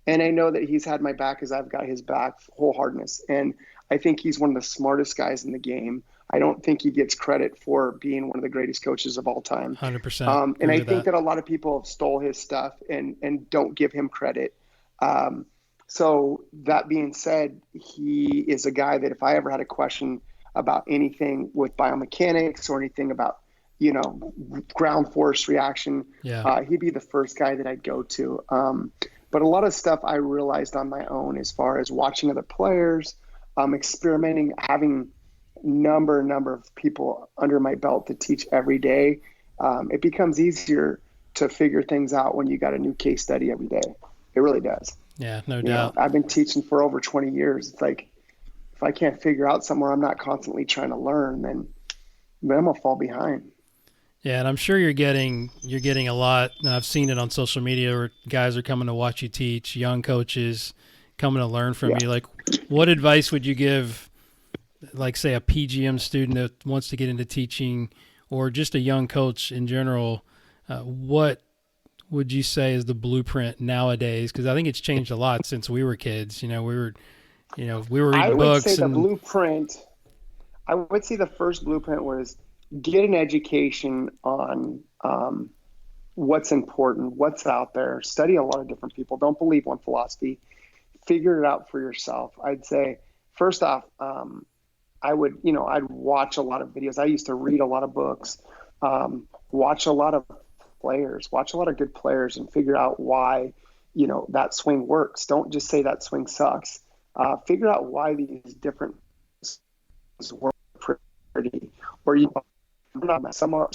Speaker 6: And I know that he's had my back as I've got his back, wholeheartedness. And I think he's one of the smartest guys in the game. I don't think he gets credit for being one of the greatest coaches of all time.
Speaker 5: 100%.
Speaker 6: And I think that a lot of people have stole his stuff and don't give him credit. So that being said, he is a guy that if I ever had a question about anything with biomechanics or anything about, ground force reaction, he'd be the first guy that I'd go to. But a lot of stuff I realized on my own as far as watching other players, experimenting, having number of people under my belt to teach every day. It becomes easier to figure things out when you got a new case study every day. It really does.
Speaker 5: Yeah, no doubt.
Speaker 6: I've been teaching for over 20 years. It's like, if I can't figure out somewhere I'm not constantly trying to learn, then I'm going to fall behind.
Speaker 5: Yeah, and I'm sure you're getting a lot, and I've seen it on social media where guys are coming to watch you teach, young coaches coming to learn from you. Like, what advice would you give, like, say, a PGM student that wants to get into teaching, or just a young coach in general? What would you say is the blueprint nowadays? Because I think it's changed a lot since we were kids. We were reading books.
Speaker 6: I would say the blueprint. I would say the first blueprint was get an education on what's important, what's out there. Study a lot of different people. Don't believe one philosophy. Figure it out for yourself. I'd say, first off, I'd watch a lot of videos. I used to read a lot of books, watch a lot of players, watch a lot of good players, and figure out why, that swing works. Don't just say that swing sucks. Figure out why these different work pretty, or some are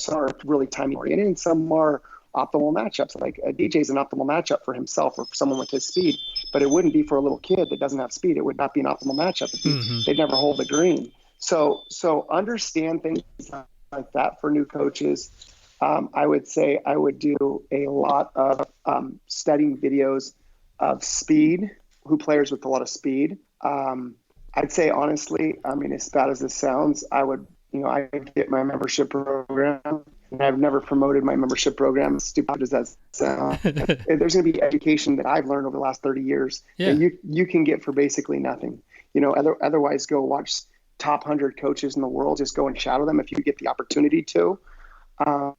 Speaker 6: really timing oriented, and some are optimal matchups. Like a DJ's an optimal matchup for himself or for someone with his speed, but it wouldn't be for a little kid that doesn't have speed. It would not be an optimal matchup. They'd never hold the green. So understand things like that for new coaches. I would say I would do a lot of studying videos of speed, players with a lot of speed. I'd say, honestly, as bad as this sounds, I would, I get my membership program, and I've never promoted my membership program. As stupid as that sounds, there's going to be education that I've learned over the last 30 years that you can get for basically nothing. Otherwise, go watch top 100 coaches in the world. Just go and shadow them if you get the opportunity to. I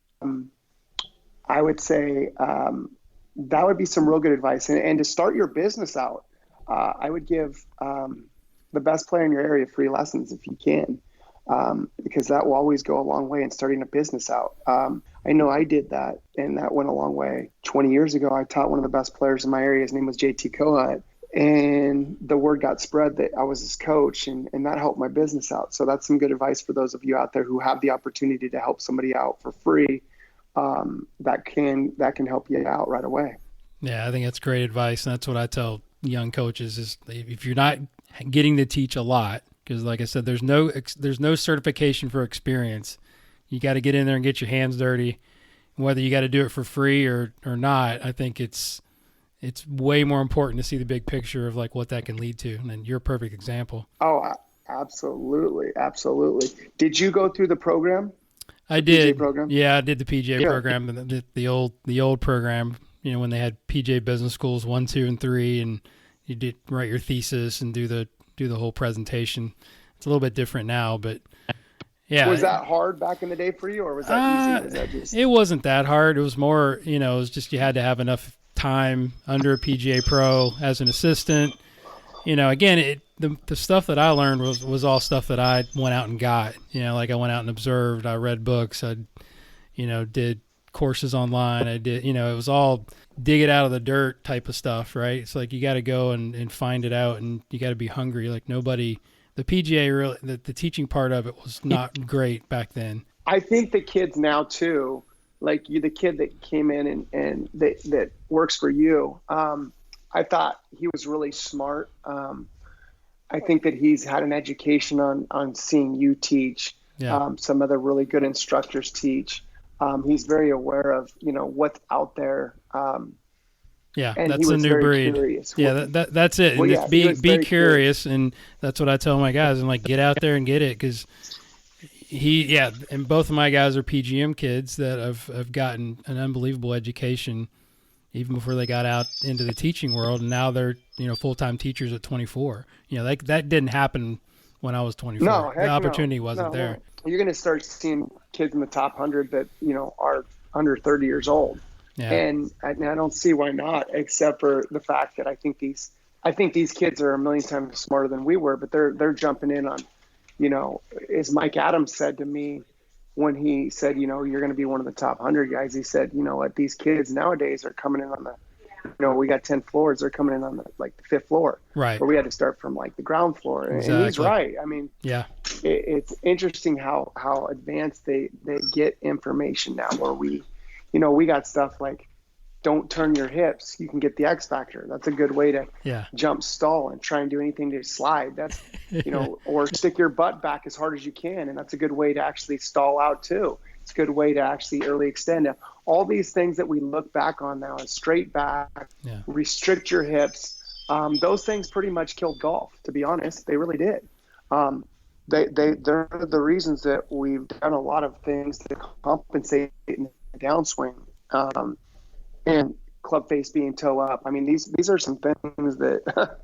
Speaker 6: would say that would be some real good advice. And to start your business out, I would give the best player in your area free lessons if you can, because that will always go a long way in starting a business out. I know I did that, and that went a long way. 20 years ago, I taught one of the best players in my area. His name was JT Kohut, and the word got spread that I was his coach, and that helped my business out. So that's some good advice for those of you out there who have the opportunity to help somebody out for free. That can help you out right away. Yeah,
Speaker 5: I think that's great advice, and that's what I tell young coaches is if you're not getting to teach a lot, because like I said, there's no certification for experience. You got to get in there and get your hands dirty. Whether you got to do it for free or not, I think it's way more important to see the big picture of like what that can lead to. And you're a perfect example.
Speaker 6: Oh, absolutely. Did you go through the program?
Speaker 5: I did.
Speaker 6: PGA program?
Speaker 5: Yeah, I did the PGA program, the old program. when they had PGA business schools 1, 2, and 3, and you did write your thesis and do the whole presentation. It's a little bit different now, but yeah.
Speaker 6: Was that hard back in the day for you, or was that easy? Was that just...
Speaker 5: It wasn't that hard. It was more, it was just you had to have enough time under a PGA pro as an assistant. Again, the stuff that I learned was all stuff that I went out and got. Like I went out and observed. I read books. I, did courses online. I did, it was all dig it out of the dirt type of stuff, right? It's like you got to go and find it out, and you got to be hungry. Like nobody, the PGA really, the teaching part of it was not great back then.
Speaker 6: I think the kids now too, like you, the kid that came in and that works for you. I thought he was really smart. I think that he's had an education on seeing you teach, some other really good instructors teach. He's very aware of, what's out there. And
Speaker 5: that's a new breed.
Speaker 6: Curious.
Speaker 5: That's it.
Speaker 6: Well,
Speaker 5: and be curious. And that's what I tell my guys. I'm like, get out there and get it. Cause and both of my guys are PGM kids that have gotten an unbelievable education even before they got out into the teaching world. And now they're, full-time teachers at 24. That didn't happen when I was 24.
Speaker 6: No,
Speaker 5: the opportunity wasn't there.
Speaker 6: No. You're going to start seeing kids in the top 100 that, are under 30 years old. Yeah. And I don't see why not, except for the fact that I think these kids are a million times smarter than we were, but they're jumping in on, as Mike Adams said to me when he said, you're going to be one of the top 100 guys, he said, what these kids nowadays are coming in on the, we got 10 floors, they're coming in on the 5th floor,
Speaker 5: right?
Speaker 6: Where we had to start from the ground floor.
Speaker 5: Exactly.
Speaker 6: And he's right. I mean,
Speaker 5: yeah,
Speaker 6: it's interesting how advanced they get information now, where we got stuff like, don't turn your hips. You can get the X factor. That's a good way to jump stall and try and do anything to slide. That's, or stick your butt back as hard as you can. And that's a good way to actually stall out too. It's a good way to actually early extend. All these things that we look back on now is straight back, restrict your hips. Those things pretty much killed golf, to be honest. They really did. They're the reasons that we've done a lot of things to compensate in the downswing. And club face being toe up. I mean, these are some things that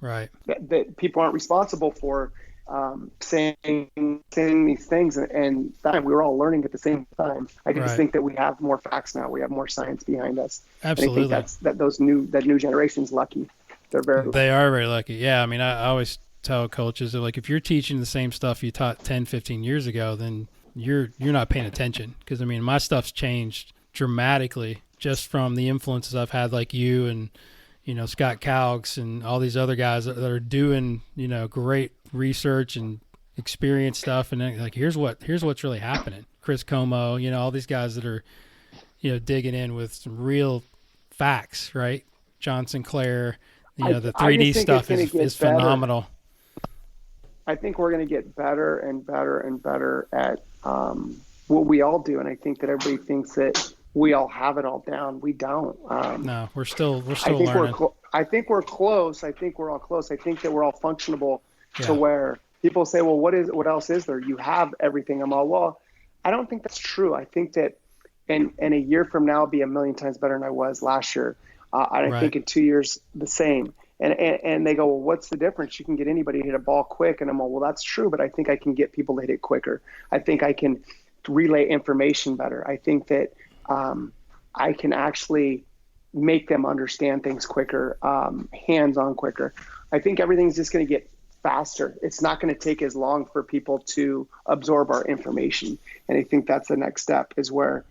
Speaker 5: right
Speaker 6: that people aren't responsible for, saying these things, and we were all learning at the same time. I just think that we have more facts now. We have more science behind us.
Speaker 5: Absolutely.
Speaker 6: And I think that new generation's lucky. They
Speaker 5: are very lucky. Yeah. I mean, I always tell coaches that, like, if you're teaching the same stuff you taught 10, 15 years ago, then you're not paying attention. Because I mean, my stuff's changed dramatically just from the influences I've had, like you and, Scott Calx and all these other guys that are doing, great research and experience stuff. And then, like, here's what's really happening. Chris Como, all these guys that are, digging in with some real facts, right? John Sinclair, the 3D stuff is phenomenal.
Speaker 6: I think we're going to get better and better and better at what we all do. And I think that everybody thinks that we all have it all down. We don't.
Speaker 5: No, we're still learning.
Speaker 6: I think we're close. I think we're all close. I think that we're all functionable to where people say, well, what else is there? You have everything. I'm all, well, I don't think that's true. I think that in a year from now, I'll be a million times better than I was last year. I think in 2 years, the same. And they go, well, what's the difference? You can get anybody to hit a ball quick. And I'm all, well, that's true, but I think I can get people to hit it quicker. I think I can relay information better. I think that I can actually make them understand things quicker, hands-on quicker. I think everything's just going to get faster. It's not going to take as long for people to absorb our information. And I think that's the next step, is where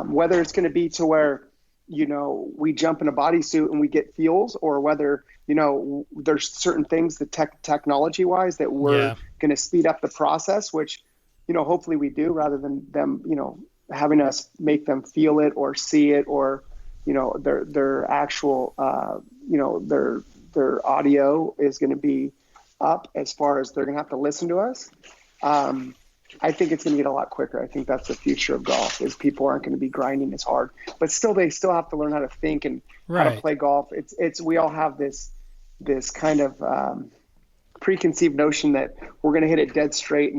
Speaker 6: whether it's going to be to where, we jump in a bodysuit and we get feels, or whether, there's certain things that technology-wise that we're going to speed up the process, which, hopefully we do, rather than them, having us make them feel it or see it, or, their actual, their audio is going to be up as far as they're going to have to listen to us. I think it's going to get a lot quicker. I think that's the future of golf, is people aren't going to be grinding as hard, but they still have to learn how to think and how to play golf. We all have this kind of preconceived notion that we're going to hit it dead straight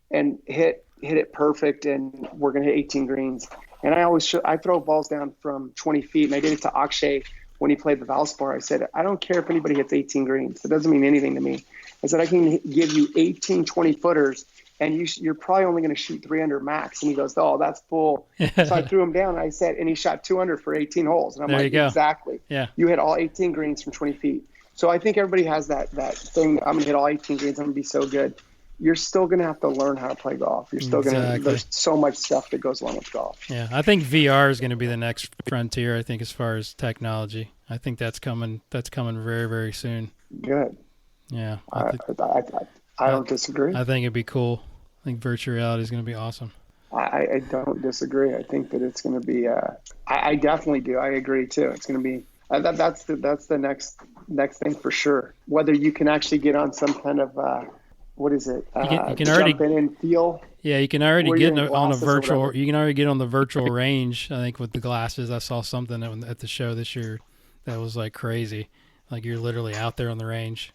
Speaker 6: and hit hit it perfect and we're going to hit 18 greens. And I throw balls down from 20 feet. And I did it to Akshay when he played the Valspar. I said, I don't care if anybody hits 18 greens. It doesn't mean anything to me. I said, I can give you 18 20 footers and you're probably only going to shoot 3 under max. And he goes, oh, that's full. So I threw him down and I said, and he shot 2 under for 18 holes. And I'm like, exactly.
Speaker 5: Yeah.
Speaker 6: You hit all 18 greens from 20 feet. So I think everybody has that thing. I'm going to hit all 18 greens. I'm going to be so good. You're still going to have to learn how to play golf. You're still going to, there's so much stuff that goes along with golf.
Speaker 5: Yeah. I think VR is going to be the next frontier, I think, as far as technology. I think that's coming very, very soon.
Speaker 6: Good.
Speaker 5: Yeah.
Speaker 6: I don't disagree.
Speaker 5: I think it'd be cool. I think virtual reality is going to be awesome.
Speaker 6: I don't disagree. I think that it's going to be, I definitely do. I agree too. It's going to be, that's the next thing for sure. Whether you can actually get on some kind of, what is it?
Speaker 5: You can already
Speaker 6: jump in and feel.
Speaker 5: Yeah, you can already get on a virtual. You can already get on the virtual range. I think with the glasses, I saw something at the show this year that was like crazy. Like you're literally out there on the range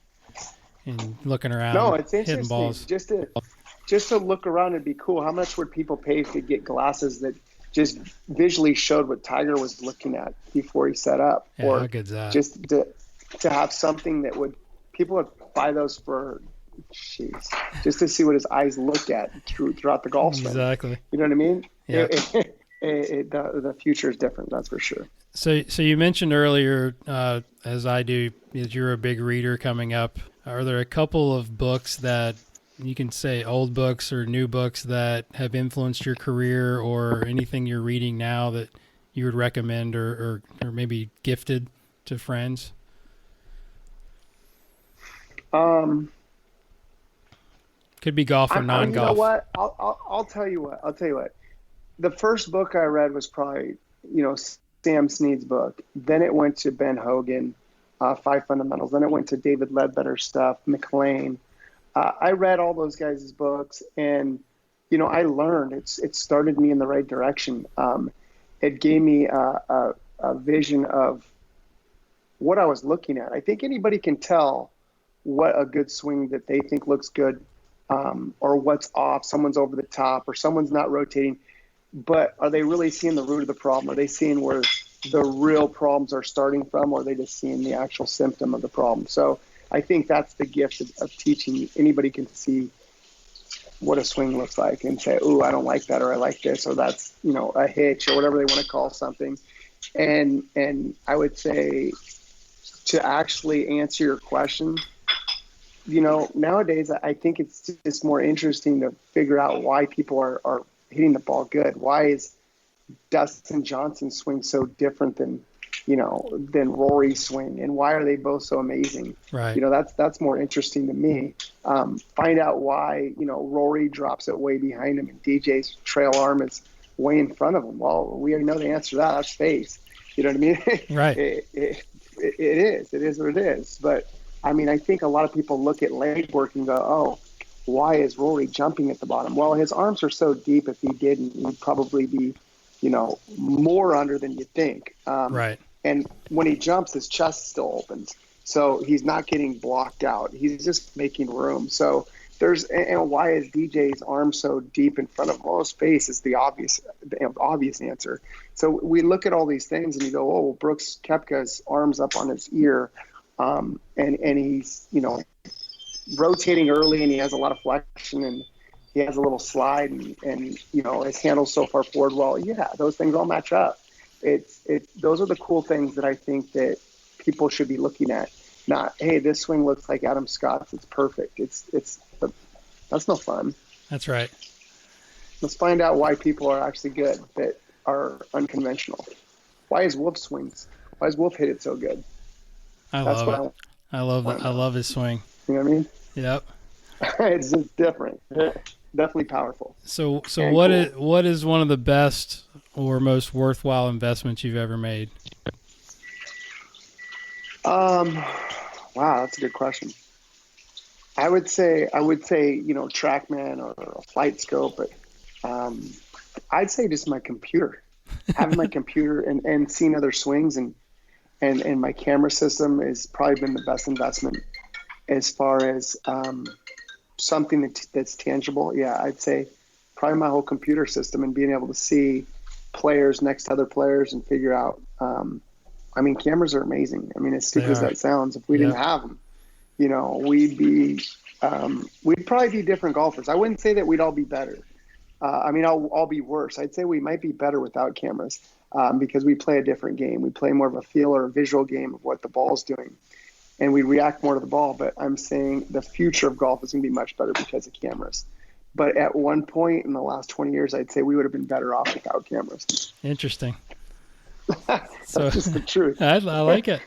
Speaker 5: and looking around.
Speaker 6: No, it's
Speaker 5: hitting
Speaker 6: interesting.
Speaker 5: balls.
Speaker 6: Just to look around and be cool. How much would people pay to get glasses that just visually showed what Tiger was looking at before he set up?
Speaker 5: Yeah,
Speaker 6: or
Speaker 5: how good's that?
Speaker 6: Just to have something that people would buy those for. Jeez, just to see what his eyes look at throughout the golf swing.
Speaker 5: Exactly.
Speaker 6: You know what I mean?
Speaker 5: Yeah.
Speaker 6: The future is different, that's for sure.
Speaker 5: So you mentioned earlier, as I do, that you're a big reader coming up. Are there a couple of books that you can say, old books or new books, that have influenced your career, or anything you're reading now that you would recommend or maybe gifted to friends? Could be golf or non-golf.
Speaker 6: You know what? I'll tell you what. The first book I read was probably, Sam Snead's book. Then it went to Ben Hogan, 5 Fundamentals. Then it went to David Ledbetter stuff, McLean. I read all those guys' books, and I learned. It started me in the right direction. It gave me a vision of what I was looking at. I think anybody can tell what a good swing that they think looks good. Or what's off, someone's over the top, or someone's not rotating. But are they really seeing the root of the problem? Are they seeing where the real problems are starting from, or are they just seeing the actual symptom of the problem? So I think that's the gift of teaching. Anybody can see what a swing looks like and say, ooh, I don't like that, or I like this, or that's, a hitch, or whatever they want to call something. And I would say, to actually answer your question, nowadays I think it's just more interesting to figure out why people are hitting the ball good. Why is Dustin Johnson's swing so different than Rory's swing, and why are they both so amazing?
Speaker 5: Right.
Speaker 6: That's more interesting to me. Find out why Rory drops it way behind him and DJ's trail arm is way in front of him. Well, we already know the answer to that. That's face. You know what I mean?
Speaker 5: Right.
Speaker 6: It is. It is what it is. But I mean, I think a lot of people look at leg work and go, oh, why is Rory jumping at the bottom? Well, his arms are so deep, if he didn't, he'd probably be, more under than you think.
Speaker 5: Right.
Speaker 6: And when he jumps, his chest still opens. So he's not getting blocked out. He's just making room. So and why is DJ's arm so deep in front of him? Well, his face is the obvious answer. So we look at all these things and you go, oh, well, Brooks Koepka's arm's up on his ear. And he's, rotating early, and he has a lot of flexion, and he has a little slide, and his handle's so far forward. Well, yeah, those things all match up. Those are the cool things that I think that people should be looking at. Not, hey, this swing looks like Adam Scott's. It's perfect. That's no fun.
Speaker 5: That's right.
Speaker 6: Let's find out why people are actually good that are unconventional. Why is Wolf hit it so good?
Speaker 5: I love that. I love his swing.
Speaker 6: You know what I mean?
Speaker 5: Yep.
Speaker 6: It's just different. Definitely powerful.
Speaker 5: So what is one of the best or most worthwhile investments you've ever made?
Speaker 6: Wow, that's a good question. I would say, TrackMan or a Flight Scope, but I'd say just my computer. Having my computer and seeing other swings and my camera system has probably been the best investment as far as something that's tangible. Yeah, I'd say probably my whole computer system and being able to see players next to other players and figure out. I mean, cameras are amazing. I mean, as stupid as that sounds, if we didn't have them, you know, we'd probably be different golfers. I wouldn't say that we'd all be better. I mean, I'll be worse. I'd say we might be better without cameras because we play a different game. We play more of a feel or a visual game of what the ball's doing, and we react more to the ball. But I'm saying the future of golf is going to be much better because of cameras. But at one point in the last 20 years, I'd say we would have been better off without cameras.
Speaker 5: Interesting.
Speaker 6: That's just the truth.
Speaker 5: I like it.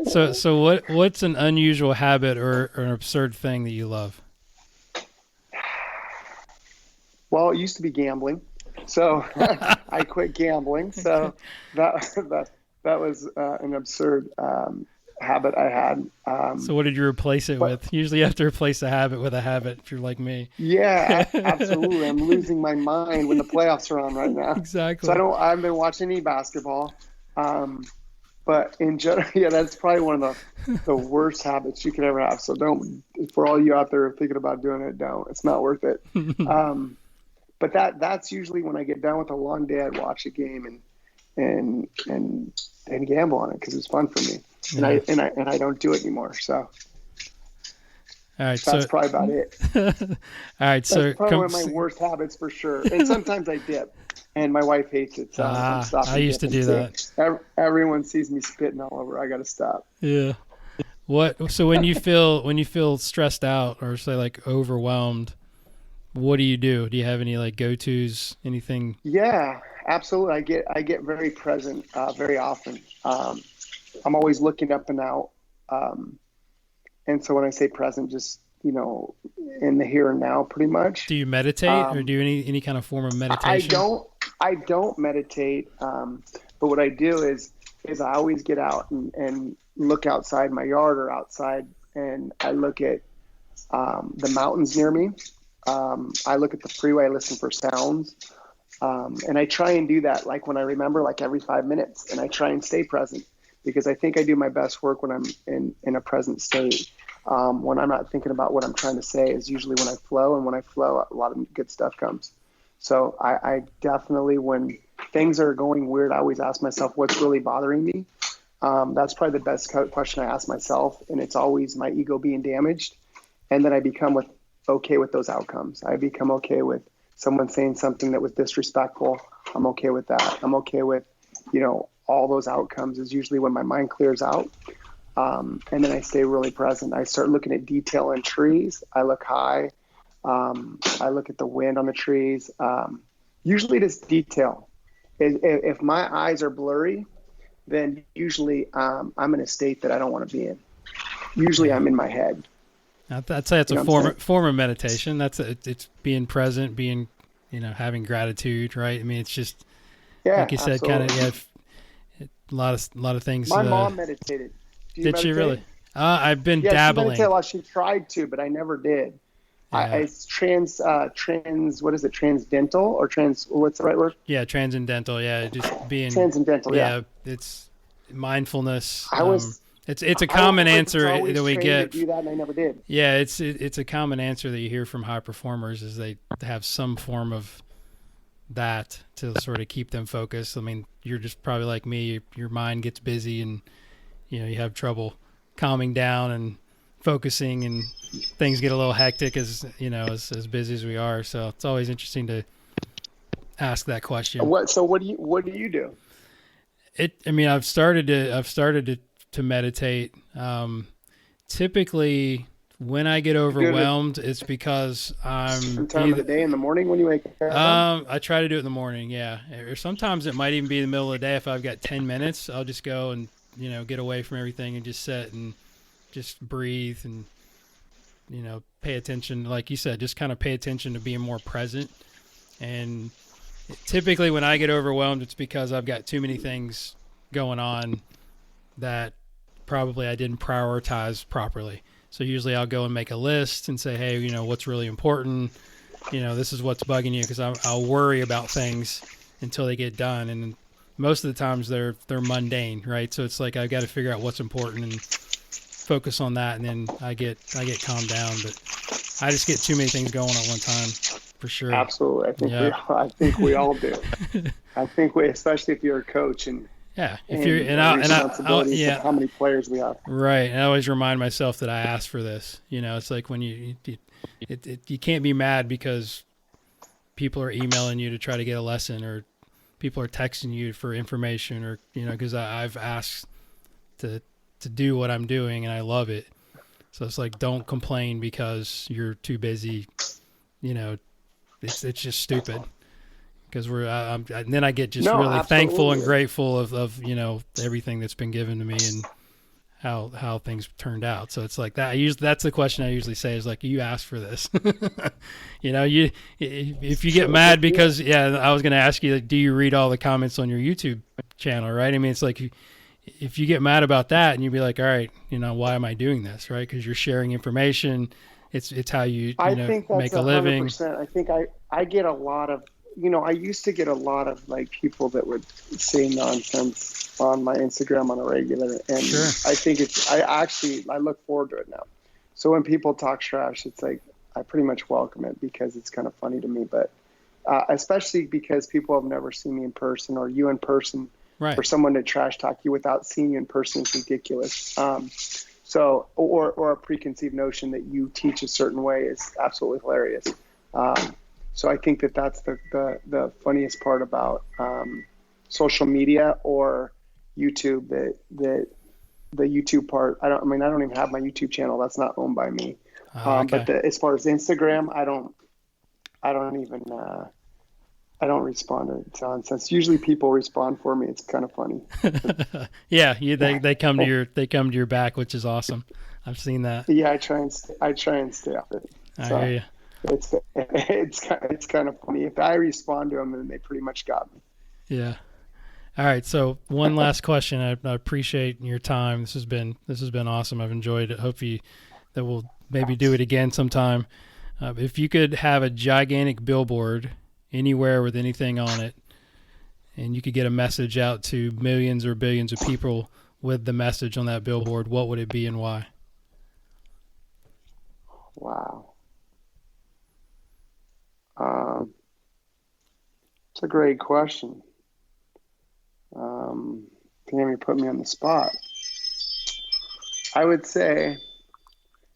Speaker 5: So what's an unusual habit or an absurd thing that you love?
Speaker 6: Well, it used to be gambling, so I quit gambling. So that was an absurd habit I had.
Speaker 5: So what did you replace it with? Usually you have to replace a habit with a habit if you're like me.
Speaker 6: Yeah, absolutely. I'm losing my mind when the playoffs are on right now.
Speaker 5: Exactly.
Speaker 6: So I haven't been watching any basketball. But in general, yeah, that's probably one of the worst habits you could ever have. So don't, for all you out there thinking about doing it, don't. It's not worth it. But that's usually when I get done with a long day, I'd watch a game and gamble on it because it's fun for me.
Speaker 5: Yeah.
Speaker 6: And I don't do it anymore. So
Speaker 5: all right,
Speaker 6: that's probably about it.
Speaker 5: All right, so
Speaker 6: that's probably one of my worst habits for sure. And sometimes I dip, and my wife hates it. So I'm stopping.
Speaker 5: I used to do that.
Speaker 6: Everyone sees me spitting all over. I got to stop.
Speaker 5: Yeah. So when you feel stressed out or say like overwhelmed, what do you do? Do you have any like go-tos? Anything?
Speaker 6: Yeah, absolutely. I get very present very often. I'm always looking up and out. And so when I say present, just, you know, in the here and now pretty much.
Speaker 5: Do you meditate or do any kind of form of meditation?
Speaker 6: I don't meditate. But what I do is I always get out and look outside my yard or outside, and I look at the mountains near me. I look at the freeway, I listen for sounds. And I try and do that like when I remember, like every 5 minutes, and I try and stay present because I think I do my best work when I'm in a present state. When I'm not thinking about what I'm trying to say is usually when I flow, and when I flow, a lot of good stuff comes. So I definitely, when things are going weird, I always ask myself, what's really bothering me? That's probably the best question I ask myself. And it's always my ego being damaged. And then I become okay with those outcomes. I become okay with someone saying something that was disrespectful. I'm okay with that. I'm okay with, you know, all those outcomes is usually when my mind clears out. And then I stay really present. I start looking at detail in trees. I look high. I look at the wind on the trees. Usually it is detail. If my eyes are blurry, then usually I'm in a state that I don't want to be in. Usually I'm in my head.
Speaker 5: I'd say it's a form of meditation. It's being present, being, you know, having gratitude, right? I mean, it's just, like you said, kind of, a lot of things.
Speaker 6: My mom meditated.
Speaker 5: Did meditate? She really? I've been dabbling.
Speaker 6: She tried to, but I never did.
Speaker 5: Yeah.
Speaker 6: It's what is it? Transcendental or what's the right word?
Speaker 5: Yeah, transcendental. Yeah, just being
Speaker 6: transcendental. Yeah,
Speaker 5: it's mindfulness.
Speaker 6: It's
Speaker 5: a common answer that we get.
Speaker 6: To do that, and I never did.
Speaker 5: Yeah, it's a common answer that you hear from high performers is they have some form of that to sort of keep them focused. I mean, you're just probably like me. Your mind gets busy, and you know you have trouble calming down and focusing, and things get a little hectic as busy as we are. So it's always interesting to ask that question.
Speaker 6: What do you do?
Speaker 5: I've started to meditate. Typically when I get overwhelmed, it's because I'm
Speaker 6: some time of the day in the morning when you wake up.
Speaker 5: I try to do it in the morning. Yeah. Or sometimes it might even be in the middle of the day. If I've got 10 minutes, I'll just go and, get away from everything and just sit and just breathe and, pay attention. Like you said, just kind of pay attention to being more present. And typically when I get overwhelmed, it's because I've got too many things going on that probably I didn't prioritize properly. So usually I'll go and make a list and say, hey, what's really important? This is what's bugging you, because I'll worry about things until they get done. And most of the times they're mundane, right? So it's like I've got to figure out what's important and focus on that, and then I get calmed down. But I just get too many things going at one time. for sure.
Speaker 6: Absolutely. I think we all do. I think especially if you're a coach and
Speaker 5: if you're
Speaker 6: responsibilities of how many players we have.
Speaker 5: Right. And I always remind myself that I asked for this. It's like when you can't be mad because people are emailing you to try to get a lesson, or people are texting you for information, or because I've asked to do what I'm doing and I love it. So it's like, don't complain because you're too busy. It's just stupid. Because and then I get just really
Speaker 6: absolutely
Speaker 5: thankful and grateful of everything that's been given to me and how things turned out. So it's like that. That's the question I usually say is like, you asked for this. If you get mad because I was going to ask you, like, do you read all the comments on your YouTube channel, right? I mean, it's like if you get mad about that and you'd be like, all right, why am I doing this, right? Because you're sharing information. It's how you make a living.
Speaker 6: 100%. I think I get a lot of. I used to get a lot of like people that would say nonsense on my Instagram on a regular, and
Speaker 5: sure.
Speaker 6: I think I look forward to it now. So when people talk trash, it's like I pretty much welcome it because it's kind of funny to me. But especially because people have never seen me in person or you in person,
Speaker 5: right.
Speaker 6: For someone to trash talk you without seeing you in person is ridiculous. So or a preconceived notion that you teach a certain way is absolutely hilarious. So I think that's the funniest part about social media or YouTube. That the YouTube part, I don't even have my YouTube channel. That's not owned by me.
Speaker 5: Okay.
Speaker 6: But as far as Instagram, I don't respond to nonsense. Usually people respond for me. It's kind of funny.
Speaker 5: They come to your back, which is awesome. I've seen that.
Speaker 6: Yeah, I try and stay off it.
Speaker 5: I hear you.
Speaker 6: It's kind of funny. If I respond to them, then they pretty much got me.
Speaker 5: Yeah. All right. So one last question. I appreciate your time. This has been awesome. I've enjoyed it. Hopefully that we'll maybe do it again sometime. If you could have a gigantic billboard anywhere with anything on it, and you could get a message out to millions or billions of people with the message on that billboard, what would it be and why?
Speaker 6: Wow. It's a great question. You put me on the spot. I would say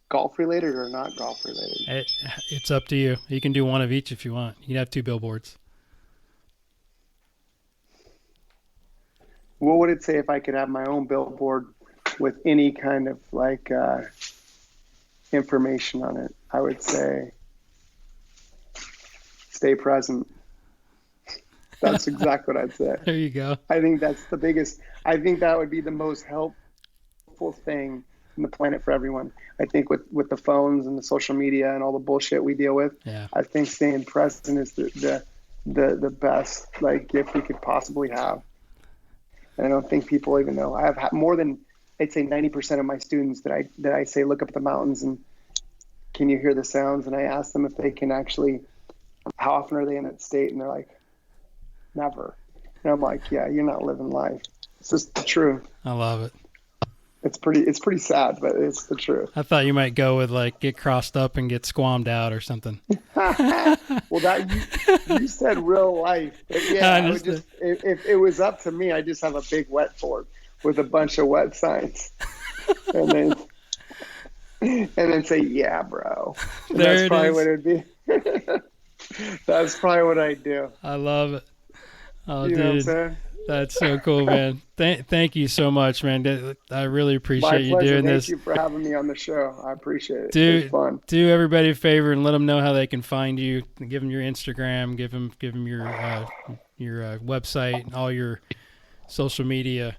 Speaker 6: golf related or not golf related.
Speaker 5: It's up to you. You can do one of each if you want. You can have 2 billboards.
Speaker 6: What would it say if I could have my own billboard with any kind of like information on it? I would say stay present. That's exactly what I'd say.
Speaker 5: There you go.
Speaker 6: I think that's the biggest. I think that would be the most helpful thing on the planet for everyone. I think with the phones and the social media and all the bullshit we deal with, I think staying present is the best like gift we could possibly have. And I don't think people even know. I have had more than, I'd say 90% of my students that I say look up at the mountains and can you hear the sounds? And I ask them if they can actually, how often are they in that state? And they're like, never. And I'm like, yeah, you're not living life. It's just the truth.
Speaker 5: I love it.
Speaker 6: It's pretty sad, but it's the truth.
Speaker 5: I thought you might go with like get crossed up and get squammed out or something.
Speaker 6: Well, you said real life. But yeah, I would just, if it was up to me, I just have a big wet board with a bunch of wet signs, and then say, yeah, bro. And that's probably what it'd be. That's probably what I'd do.
Speaker 5: I love it. Oh,
Speaker 6: you know what I'm saying?
Speaker 5: That's so cool, man. Thank you so much, man. I really appreciate you doing this.
Speaker 6: Thank you for having me on the show. I appreciate it.
Speaker 5: It
Speaker 6: was fun.
Speaker 5: Do everybody a favor and let them know how they can find you. Give them your Instagram. Give them your website, all your social media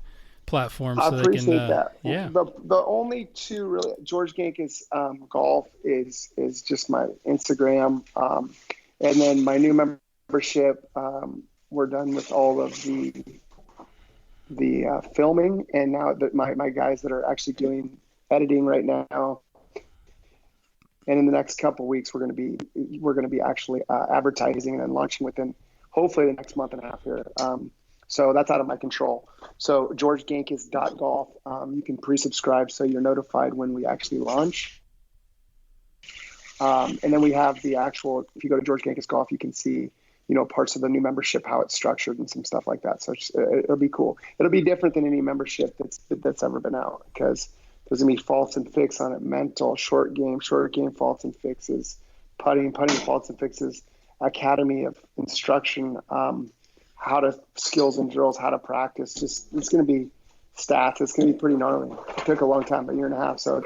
Speaker 5: platforms.
Speaker 6: I appreciate that.
Speaker 5: Yeah.
Speaker 6: The only two really, George Gankas golf is just my Instagram, and then my new membership. We're done with all of the filming, and now that my guys that are actually doing editing right now, and in the next couple of weeks we're going to be actually advertising and launching within hopefully the next month and a half here. So that's out of my control. So georgegankas.golf. You can pre-subscribe so you're notified when we actually launch. And then we have the actual, if you go to George Gankas Golf, you can see, parts of the new membership, how it's structured and some stuff like that. So it'll be cool. It'll be different than any membership that's ever been out, because there's going to be faults and fix on it, mental, short game faults and fixes, putting faults and fixes, academy of instruction, how to skills and drills, how to practice. Just, it's going to be stats. It's going to be pretty gnarly. It took a long time, a year and a half. So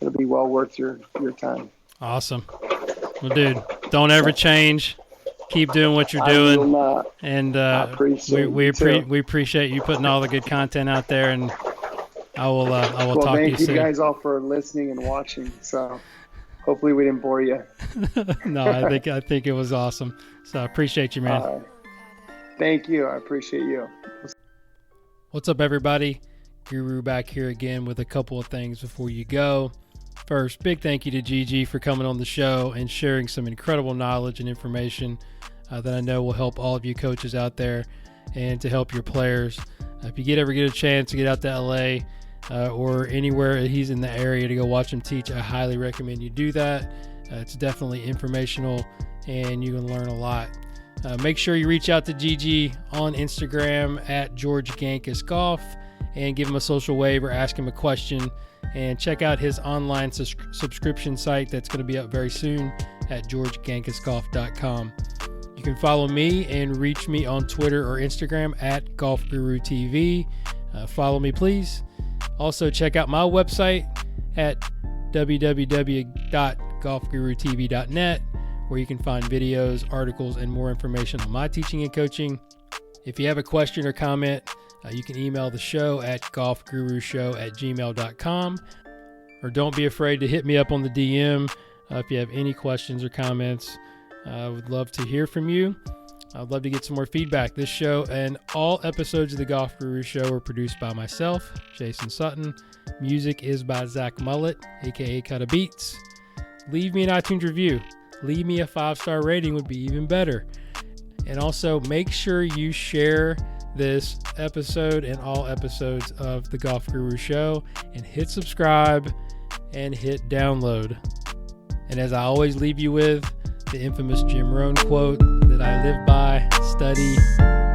Speaker 6: it'll be well worth your time.
Speaker 5: Awesome. Well, dude, don't ever change. Keep doing what you're doing.
Speaker 6: I will not.
Speaker 5: And
Speaker 6: we
Speaker 5: appreciate you putting all the good content out there, and I will talk to you soon.
Speaker 6: Thank you guys all for listening and watching. So hopefully we didn't bore you.
Speaker 5: No, I think it was awesome. So I appreciate you, man.
Speaker 6: Thank you. I appreciate you.
Speaker 5: What's up, everybody? Guru back here again with a couple of things before you go. First, big thank you to Gigi for coming on the show and sharing some incredible knowledge and information that I know will help all of you coaches out there and to help your players. If you ever get a chance to get out to LA or anywhere he's in the area to go watch him teach, I highly recommend you do that. It's definitely informational and you can learn a lot. Make sure you reach out to Gigi on Instagram at George Gankas Golf and give him a social wave or ask him a question. And check out his online subscription site that's going to be up very soon at georgegankasgolf.com. You can follow me and reach me on Twitter or Instagram at GolfGuruTV. Follow me, please. Also, check out my website at www.golfgurutv.net, where you can find videos, articles, and more information on my teaching and coaching. If you have a question or comment, you can email the show at golfgurushow@gmail.com, or don't be afraid to hit me up on the DM if you have any questions or comments. I would love to hear from you. I'd love to get some more feedback. This show and all episodes of the Golf Guru Show are produced by myself, Jason Sutton. Music is by Zach Mullet, aka Cutta Beats. Leave me an iTunes review. Leave me a 5-star rating would be even better. And also make sure you share this episode and all episodes of the Golf Guru Show, and hit subscribe and hit download. And as I always leave you with the infamous Jim Rohn quote that I live by: study,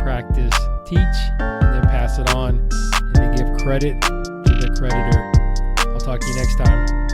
Speaker 5: practice, teach, and then pass it on, and then give credit to the creditor. I'll talk to you next time.